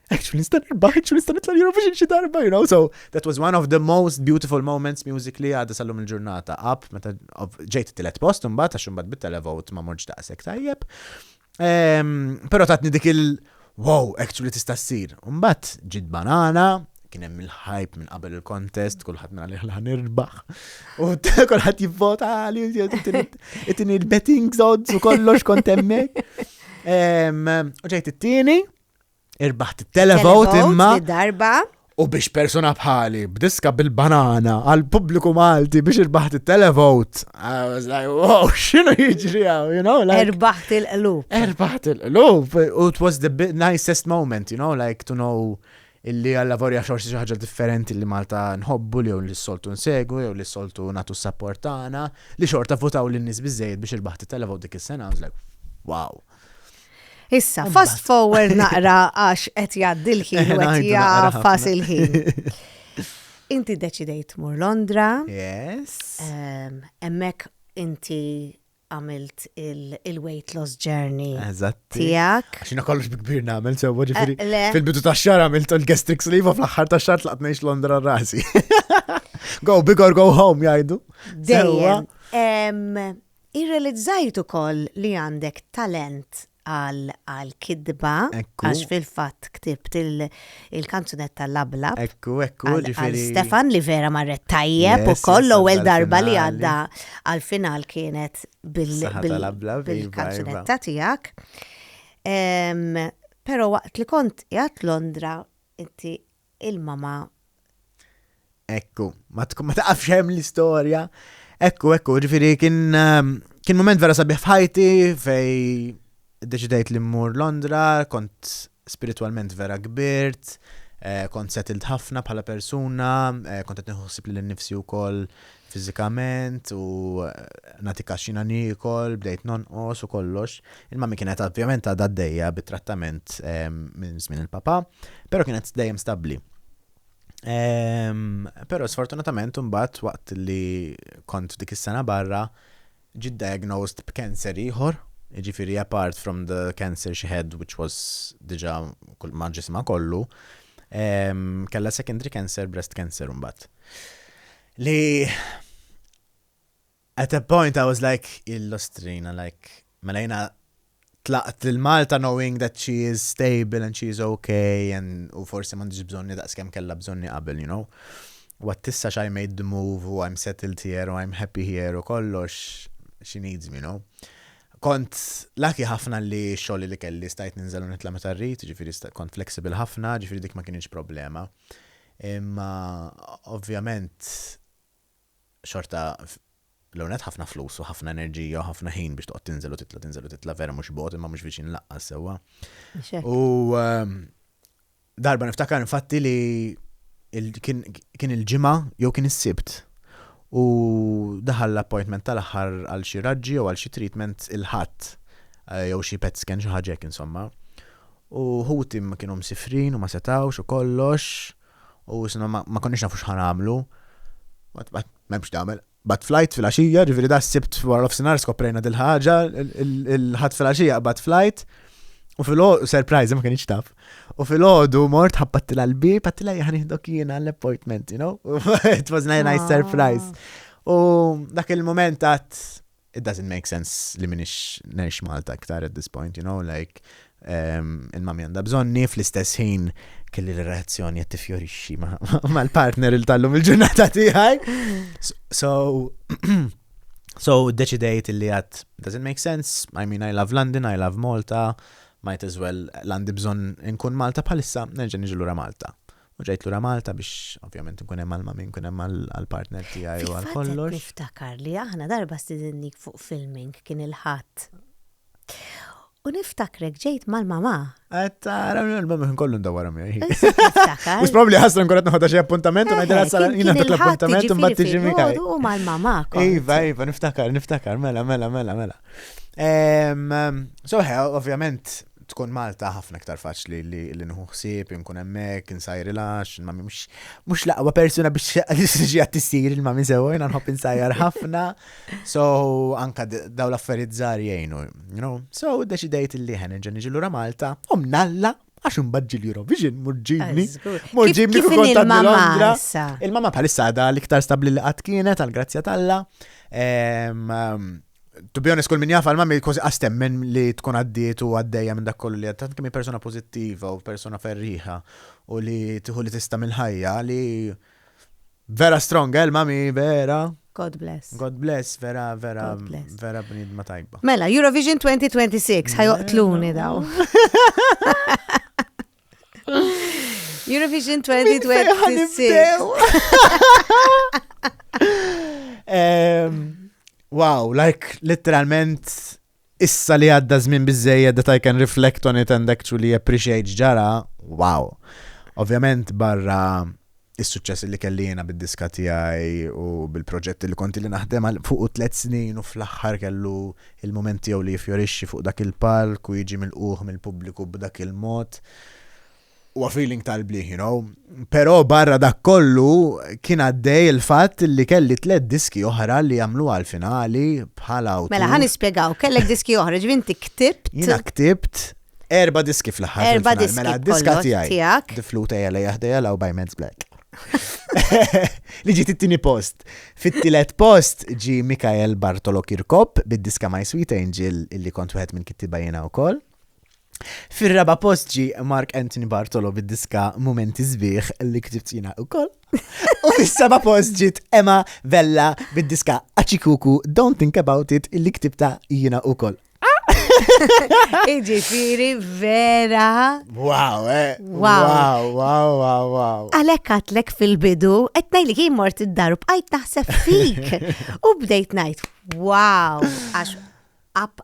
actually nistan nitla Eurovision xi darba, you know? So that was one of the most beautiful moments musically għadda sal-lum il-ġurnata. Up, meta ġejt it-tielet post, mbagħad għax imbagħad bit-televot ma morġ daqshekk tajjeb. Però tatni dik wow, actually tista' ssir. Mbagħad ġiet banana, kien hemm il-hype minn qabel il-contest, kulħadd minn għalih ħanirbaħ. U kulħadd jivvota għali, it-tieni il-betting odds u kollox kont hemmhekk. U ġejt it-tieni, irbaħt il-televot imma. Darba. U biex persona bħali b'diska bil-banana għal pubbliku Malti biex irbaħt il-televot. I was like, wow, x'inhu jiġri għaw, you know? Like, Erbaħt il-qlub. Erbaħt il-qlub. U it was the nicest moment, you know, like to know illi għal-lavorja xorsi ħaġa differenti li Malta nħobbu li li s-soltu nsegu, li s-soltu natu s-sapportana, li xorta votaw li n-nis bizzejed biex irbaħt il-televot dik is-sena. I was like, wow. Issa, fast forward naqra għax qed jgħaddi l-ħin u qed jaffas il-ħin. Inti deċidejt mur Londra. Yes. Hemmhekk inti għamilt il-weight loss journey Eżatti. tiegħek. Għaxina kollox bikbir nagħmel sew ġifieri. Fil-bidu tax-xahar għamilt il-gastric sleeve u fl-aħħar tax-xahar tlaqt ngħix Londra rasi. Go big or go home jgħidu. Dejjem. Irrealizzajt ukoll li għandek talent għal-kidba, għax fil-fat ktibt il-kanzunetta l-Lablab. Ekku, ġifiri. Stefan li vera marret tajjeb u kollu ewwel darba li għadda għal-final kienet bil-kanzunetta tijak. Pero waqt li kont jgħat Londra, inti il-mama. Ekku, ma taqafx hemm l-istorja. Ekku, ġifiri kien moment vera sabiħ f'ħajti fej deċidejt li mmur Londra, kont spiritualment vera kbirt, kont settled ħafna bħala persuna, kont qed nieħossib li nnifsi wkoll fiżikament u nagħti kaxxina nikol, bdejt nonqos u kollox. Il-mammi kienet ovvjament għadha għaddejja bit-trattament minn żmien il-papa, però kienet dejjem stabbli. Però sfortunatament imbagħad waqt li kont dik is-sena barra ġiet diagnosed b'cancer ieħor. Ġifiri, apart from the cancer she had, which was diġa ma ġisma kollu, kella secondary cancer, breast cancer umbat. Li, at a point I was like, illustrina, like, malajna tlaqt il-Malta knowing that she is stable and she is okay, and u forsi mandiġ bżonni daqs kem kella bżonni qabel, you know. What tissa I made the move, u I'm settled here, u I'm happy here, u kollox, she needs me, you know. Kont laki ħafna li xogħol li kelli stajt ninżel u nitla meta rrid, ġifieri kont flexible ħafna, ġifieri dik ma kienx problema. Imma ovvjament xorta l-għonet ħafna flus u ħafna enerġija u ħafna ħin biex toqgħod tinżel u titla vera mhux bot imma mhux biex inlaqqas sewwa. U darba niftakar infatti li kien il-ġimgħa jew kien is-sibt. U daħal l-appointment tal-aħħar għal xi raġġi u għal xi treatment il-ħadd jew xi PET scan xi ħaġa hekk insomma. U ħuti ma kienu msifrin u ma setawx u kollox u ma konniex nafu x'ħan nagħmlu. M'hemmx tagħmel. Bad flight fil-għaxija, ġifieri da s-sibt wara l-ofsinhar skoprejna dil-ħaġa, il-ħadd fil-għaxija bad flight. U fil-ħodu, surprise, ma kienx taf. U fil-ħodu mort ħabbattila l-bib, ħabbattila jħanihdok jiena l-appointment, you know? It was a nice surprise. U dak il-moment għat, it doesn't make sense li minix nerx Malta aktar at this point, you know? Like, il-mami għanda bżonni, fl-istess ħin kelli l-reazzjoni jett tifjorixxi ma l-partner il-tallum il-ġurnata tiegħi. So deċidejt li għat, doesn't make sense. I mean, I love London, I love Malta. Might as well l-għandi bżon nkun Malta bħalissa, nerġa' niġi lura Malta. U ġejt lura Malta biex ovvjament nkun hemm għal-mami, nkun hemm għall-partner tiegħi u għal-kollox. Niftakar li aħna darba stidinnik fuq filming kien il-ħadd. U niftakrek ġejt mal-mama. l-mamma kollu ndawara mi. Niftakar. Mux probabli ħasra nkoret naħodha xi appuntament u ngħidilha sala jina dak l-appuntament u mbagħad tiġi miegħi. U mal-mama. Iva, niftakar, mela. So, ovvjament, tkun Malta ħafna iktar faċli li nħu ħsieb, nkun hemmhekk, insajr ilax, mami mhux laqwa persuna biex tiġi qed tissir il-mami sewwa, jiena nħobb insajjar ħafna. So anka daw l-affarijiet żgħar jgħinu, you know. So deċidejt illi ħenerġa' niġi lura Malta, u mnalla għax imbagġi l-Eurovision murġibni. Murġibni Kif kontat il-mama Londra. issa? Il-mama bħalissa għadha l-iktar stabbli li qatt kienet għall-grazzja talla. To be honest, kull min jafa l-mami kważi qastemmen li tkun għaddiet u għaddejja minn dak kollu li għaddit kemm persona pożittiva u persona ferriħa u li tieħu li tista' mill-ħajja li vera strong, l-mami vera. God bless. God bless, vera God bless. bnidma tajba. Mela, Eurovision 2026, ħajoqtluni daw. Eurovision 2026. Wow, like literalment issa li għadda żmien biżejjed that I can reflect on it and actually appreciate ġara, wow. Ovvjament barra is-suċċess li kelli jiena bid-diska tiegħi u bil-proġett li konti li naħdem fuq 3 snin u fl-aħħar kellu il-moment tiegħu li jfjorixxi fuq dak il-palk u jiġi mill-quh mill-pubbliku b'dak il-mod. U feeling tal-bliħ, you know. Pero barra dak kollu kien għaddej il-fatt li kelli 3 diski oħra li jagħmlu għal-finali bħala awtur. Mela, ħan ispjegaw, kellek diski oħra, ġvinti ktibt. Jiena ktibt 4 diski fl-aħħar. 4 diski. Mela diska tiegħek. tiegħek. The Flute Ejja Jaħdejja law by Men's Black. Li ġiet it-tieni post. Fit-tielet post ġi Mikael Bartolo Kirkop bid-diska My Sweet Angel illi kont wieħed minn kittiba jiena wkoll. Fir-raba post ġi Mark Anthony Bartolo bid-diska Momenti Sbieħ li ktibt jiena wkoll. U fis-seba post ġiet Emma Vella bid-diska Achikuku Don't Think About It illi ktibta jiena wkoll. Iġifieri vera. Wow. Għalhekk għatlek fil-bidu, qed ngħidlek jien mort id-dar u bqajt naħseb fik. U bdejt ngħid, wow, għax up.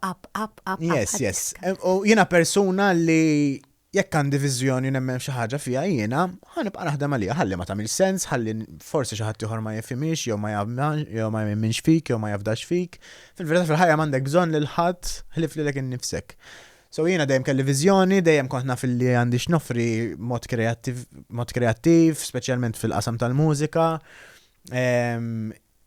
Yes. U jiena persuna li jekk għandi viżjoni nemmen xi ħaġa fiha jiena, ħanibqa' naħdem għaliha, ħalli ma tagħmel sens, ħalli forsi xi ħadd ieħor ma jifhimix jew ma jemminx fik jew ma jafdax fik. Fil-verità fil-ħajja m'għandek bżonn lil ħadd ħlif lilek innifsek. So jiena dejjem kelli viżjoni, dejjem kont naf li għandi x'noffri mod kreattiv, speċjalment fil-qasam tal-mużika.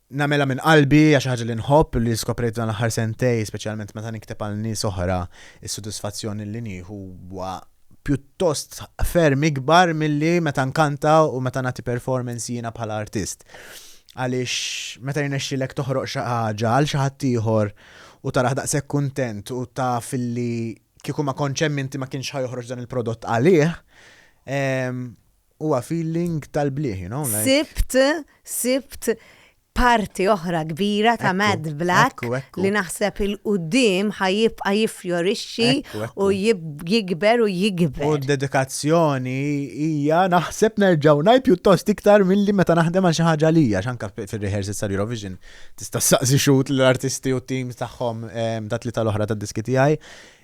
Namela minn qalbi għax ħaġa li nħobb li skoprejt dan l-aħħar sentej, speċjalment meta nikteb għal nies oħra, is-sodisfazzjoni li nieħu huwa pjuttost ferm ikbar milli meta nkanta u meta nagħti performance jiena bħala artist. Għaliex meta jnexxilek toħroq xi ħaġa għal xi ħadd ieħor u taraħ daqshekk kuntent u taf illi kieku ma kontx hemm inti ma kienx ħajoħroġ dan il-prodott għalih, huwa feeling tal-bliħ, you know? Sibt parti oħra kbira ta' Mad Black li naħseb il-qudiem ħajibqa' jiffjorixxi u jikber u jikber. U d-dedikazzjoni hija naħseb nerġgħu ngħid pjuttost iktar milli meta naħdem għal xi ħaġa lija x'anke fir-rehearsals tal-Eurovision tista' saqsi xut l-artisti u teams tagħhom dat li tal-oħra tad-diski tiegħi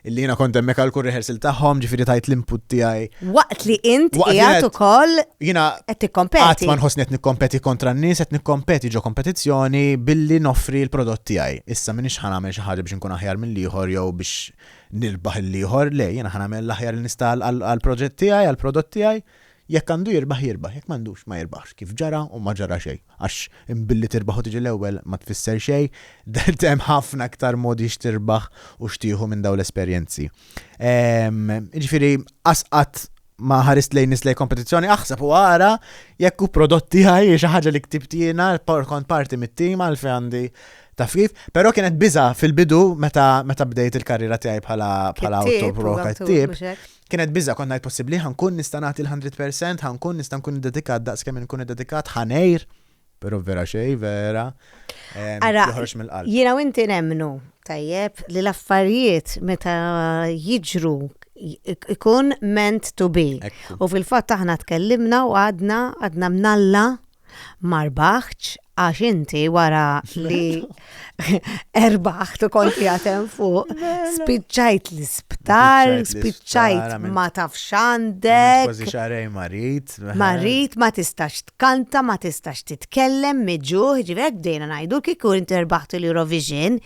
illi jiena kont hemmhekk għal kull rehearsal tagħhom, ġifieri tajt l-input tiegħi. Waqt li int qiegħed ukoll jiena qed tikkompeti. Qatt ma nħossni qed nikkompeti kontra n-nies, qed nikkompeti ġo kompetizzjoni billi noffri l-prodott tiegħi. Issa m'iniex ħanagħmel xi ħaġa biex inkun aħjar mill-ieħor jew biex nirbaħ il-ieħor, le, jiena ħanagħmel l-aħjar li nista' għall-proġett tiegħi, għall-prodott tiegħi. Jekk għandu jirbaħ, jekk m'għandux ma jirbaħx, kif ġara u ma ġara xejn. Għax imbilli tirbaħ u tiġi l-ewwel ma tfisser xejn, hemm ħafna aktar modi x'tirbaħ u xtieħu minn dawn l-esperjenzi. Jiġifieri qatt ma ħarist lejn nies lejn kompetizzjoni aħseb u ara jekk hu prodotti ħaj xi ħaġa li ktibt jiena kont parti mit-tim għalfejn għandi tafif, però kienet biża fil-bidu meta bdejt il-karriera tiegħi bħala awtur provokattiv. Kienet biża kont ngħid possibbli ħankun nista' nagħti l-100%, ħankun nista' nkun dedikat daqskemm inkun dedikat ħanejr, però vera xejn vera. Joħroġ mill-qalb. Jiena u inti nemmnu tajjeb li l-affarijiet meta jiġru ikun meant to be. U fil-fatt aħna tkellimna u għadna mnalla marbaħċ Għax inti wara li erbaħt u konti għatem fuq, spiċċajt l-isptar, spiċċajt ma tafx għandek. Kważi xarej marit. Marit, ma tistax tkanta, ma tistax titkellem, miġuħ, ġivek bdejna najdu kikur inti erbaħt l-Eurovision,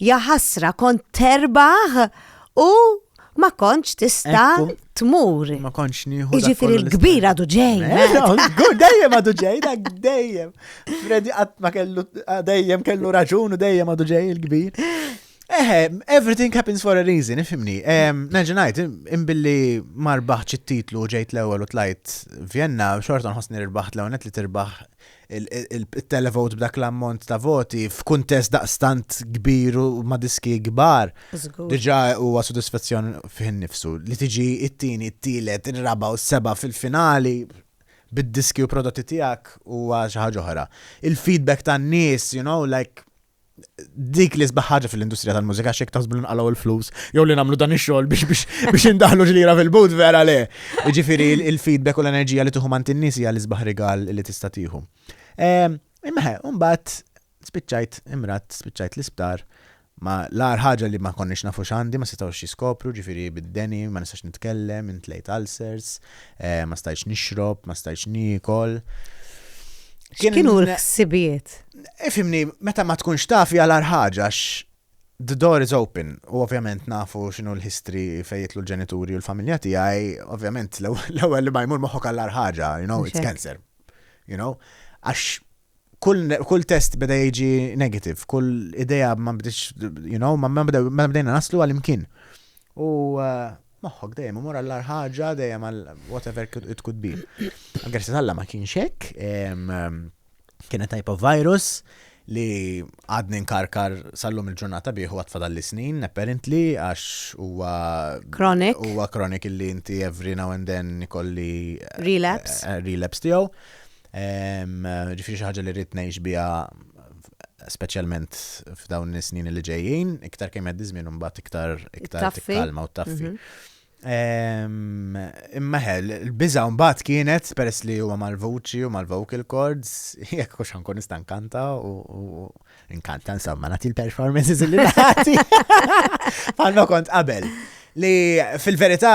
jaħasra kont terbaħ u ma konċ tista tmur. Ma konċ nieħu. Iġifiri l-kbir għadu ġej. Dejjem għadu ġej, dak dejjem. Freddy qatt ma dejjem kellu raġun u dejjem għadu ġej il-kbir. Everything happens for a reason, ifimni. Nerġenajt, imbilli marbaħ it-titlu ġejt l-ewwel u tlajt Vienna, xorta nħossni rbaħt l-ewwel li tirbaħ il-televot b'dak l-ammont ta' voti f'kuntest daqstant kbir u ma' diski kbar. Diġà huwa sodisfazzjon fih nifsu li tiġi it-tieni, it-tielet, ir-raba' u s-seba' fil-finali bid-diski u prodotti tiegħek huwa xi ħaġa oħra. Il-feedback tan-nies, like dik li sbaħ ħaġa fil-industrija tal-mużika xek taħsbu nqalgħu il-flus jew li nagħmlu dan ix-xogħol biex indaħlu ġlira fil-but vera le. Jiġifieri il-feedback u l-enerġija li tieħu mant in-nies hija l-isbaħ rigal li tista' tieħu. Imma mbagħad spiċċajt l-isptar ma l-ar ħaġa li ma konniex nafu x'għandi, ma setgħux jiskopru, ġifieri bid-deni, ma nistax nitkellem, intlejt ulcers, ma stajtx nixrob, ma stajtx niekol. X'kienu l-ħsibijiet? Ifimni, meta ma tkunx tafi għal ħaġa the door is open, u ovvjament nafu x'inhu l-history fejn jitlu l-ġenituri u l-familja tiegħi, ovvjament l-ewwel li ma jmur moħħok għal ħaġa, it's cancer. Għax kull test beda jiġi negative, kull idea ma bdix, ma bdejna naslu għal-imkien. U moħħok dejjem imur għall ħaġa dejjem għal whatever it could be. Għarsi talla ma kienx hekk, kienet type of virus li għadni nkarkar sallum il-ġurnata bieħu għatfadal l-snin, apparently, għax huwa chronic illi inti every now and then nikolli relapse tiegħu. Ġifieri xi ħaġa li rrid ngħix biha speċjalment f'dawn is-snin li ġejjin, iktar kemm qed żmien imbagħad iktar tikkalma u taffi. Imma il-biża mbagħad kienet peress li huwa mal-vuċi u mal-vocal cords, jekk hux ħankun nista' nkanta u nkanta insomma nagħti l-performances li nagħti. Fanno kont qabel li fil-verità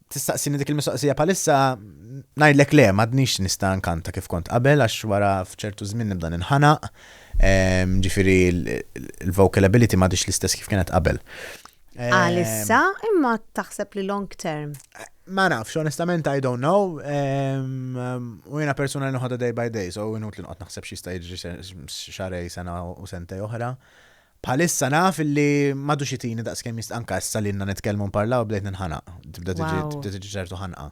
tistaqsini dik il-mistoqsija palissa ngħidlek le m'għadniex nista' nkanta kif kont qabel għax wara f'ċertu żmien nibda ninħanaq, ġifieri il-vocal ability m'għadix l-istess kif kienet qabel. Għalissa imma taħseb li long term? Ma nafx, onestament I don't know. U jiena persuna li noħodha day by day, so inut li noqgħod naħseb x'jista' jiġri xarej sena u sentej oħra. Bħalissa naf illi m'għadux jitini daqskemm anke issa li nitkellmu nparlaw bdejt ninħanaq. Tibda tiġi ċertu ħanqa.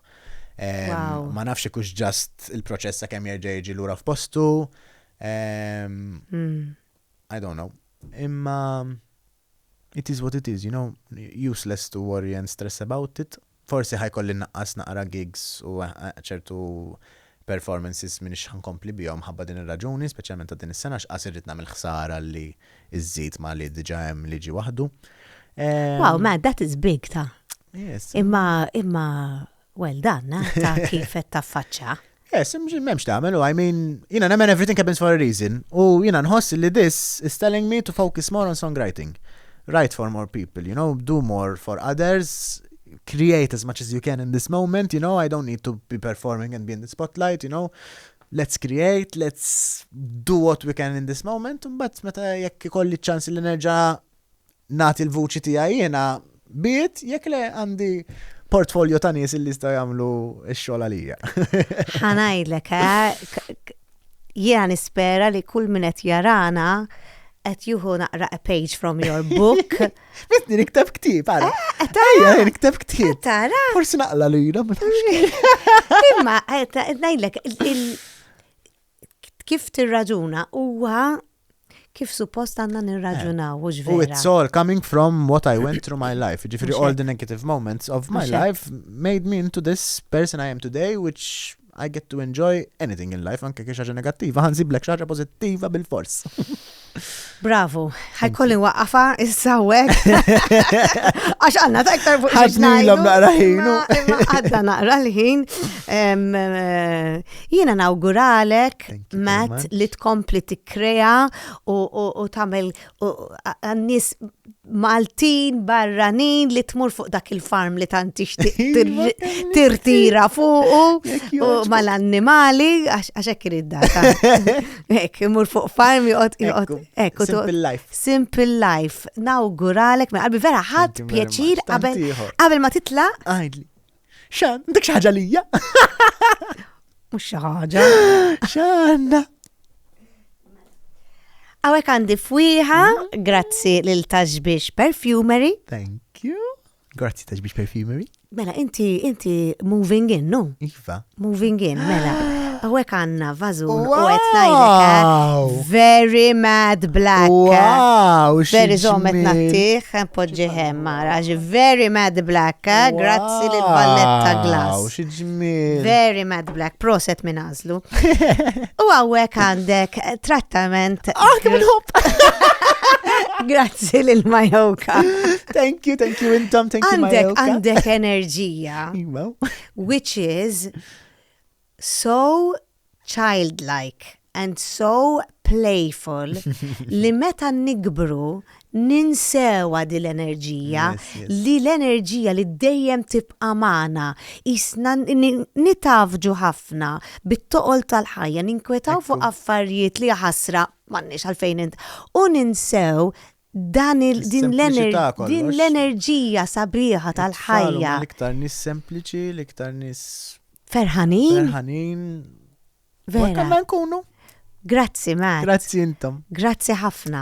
Ma nafx ikux ġast il-proċess kemm jerġa' jiġi lura f'postu. I don't know. Imma it is what it is, useless to worry and stress about it. Forsi ħajkolli naqqas naqra gigs u ċertu performances minix ħankompli bihom ħabba din ir-raġuni, speċjalment ta' din is-sena x'qas irrid nagħmel ħsara li iżżid ma li diġà hemm li ġi waħdu. Wow, man, that is big ta'. Yes. Imma well done, ta' kif qed taffaċċa. Yes, m'hemmx tagħmel, I mean, nemmen everything happens for a reason. U nħoss li this is telling me to focus more on songwriting. Write for more people, do more for others, create as much as you can in this moment, I don't need to be performing and be in the spotlight, let's create, let's do what we can in this moment, but meta jekk ikolli ċans li nerġa' nagħti l-vuċi tiegħi jiena biet jekk le għandi portfolio ta' nies li jistgħu jagħmlu x-xogħol għalija. Ħanajdlek, jiena nispera li kull min qed jarana qed jieħu naqra a page from your book. Bitni nikteb ktieb, ara. Ejja, nikteb ktieb. Tara. Forsi naqla lura, ma Imma ngħidlek kif tirraġuna huwa kif suppost għandna nirraġunaw u ġvera. It's all coming from what I went through my life. Ġifieri all the negative moments of my life made me into this person I am today, which I get to enjoy anything in life, anke kiex ħaġa negattiva, ħansiblek xi ħaġa pożittiva bil-fors. Bravo, ħajkolli waqafa issa wek. Għax għanna ta' iktar fuq Ħadnilhom naqra ħin. Imma għadda naqra l-ħin. Jiena nawguralek, Thank you very Matt, much. li tkompli tikkrea u tagħmel għan-nies Maltin, barranin li tmur fuq dak il-farm li tant tixtieq tirtira fuq u mal-annimali għax hekk irid data. Hekk imur fuq farm joqgħod Simple life. Simple life. Nawguralek minn qalbi vera ħadd Thank you very pjaċir much. Tant ieħor. qabel ma titlaq Għajdli. Xan, dik xaħġa lija? mhux xi ħaġa. Xanna. Għawek għandi fwiħa, grazzi lil Taġbix Perfumery. Thank you. Grazzi Taġbix Perfumery. Mela, inti moving in, no? Iva. Moving in, mela. Għawek għanna vażun u Wow! għet najdek, very mad black. Wow, Very zomet nattiħ, podġiħem, mara, very mad black, grazzi lil Valletta Wow, Glass. xieġmil. Very mad black, proset minn għazlu. U għawek għandek trattament. Grazzi lil Majoka. Thank you, intom, thank you, Majoka. Għandek enerġija, Iva. which is so childlike and so playful li meta nikbru ninsewa di l-enerġija, Yes, yes. li l-enerġija li dejjem tibqa' magħna isna nitafġu ħafna bit-toqol tal-ħajja, ninkwetaw fuq affarijiet li ħasra m'għandniex għalfejn u ninsew din Is-sempliċità kollox. l-enerġija sabiħa tal-ħajja. L-iktar nis sempliċi, l-iktar nis Ferħanin? ferħanin. Vera. Kanna nkunu. Grazzi, Matt. Grazzi intom. Grazzi ħafna.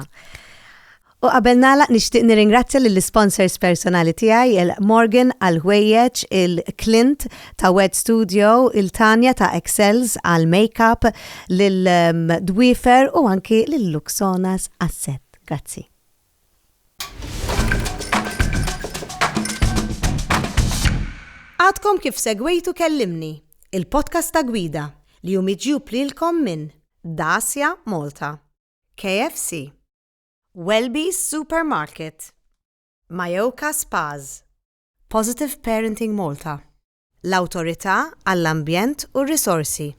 U qabel nagħlaq nixtieq nirringrazzja lill-sponsors personali tiegħi il-Morgan għal-ħwejjeġ, il-Clint ta' Wed Studio, il-Tanja ta' Excels għal-makeup, lil-Dwifer u anki lil-Luxonas Asset. Grazzi. Għadkom kif segwejtu kellimni, il-podcast ta' gwida li jum iġjub lilkom minn Dacia Malta, KFC, Welby's Supermarket, Majoka Spas, Positive Parenting Malta, l-Awtorità għall-Ambjent u r-Risorsi.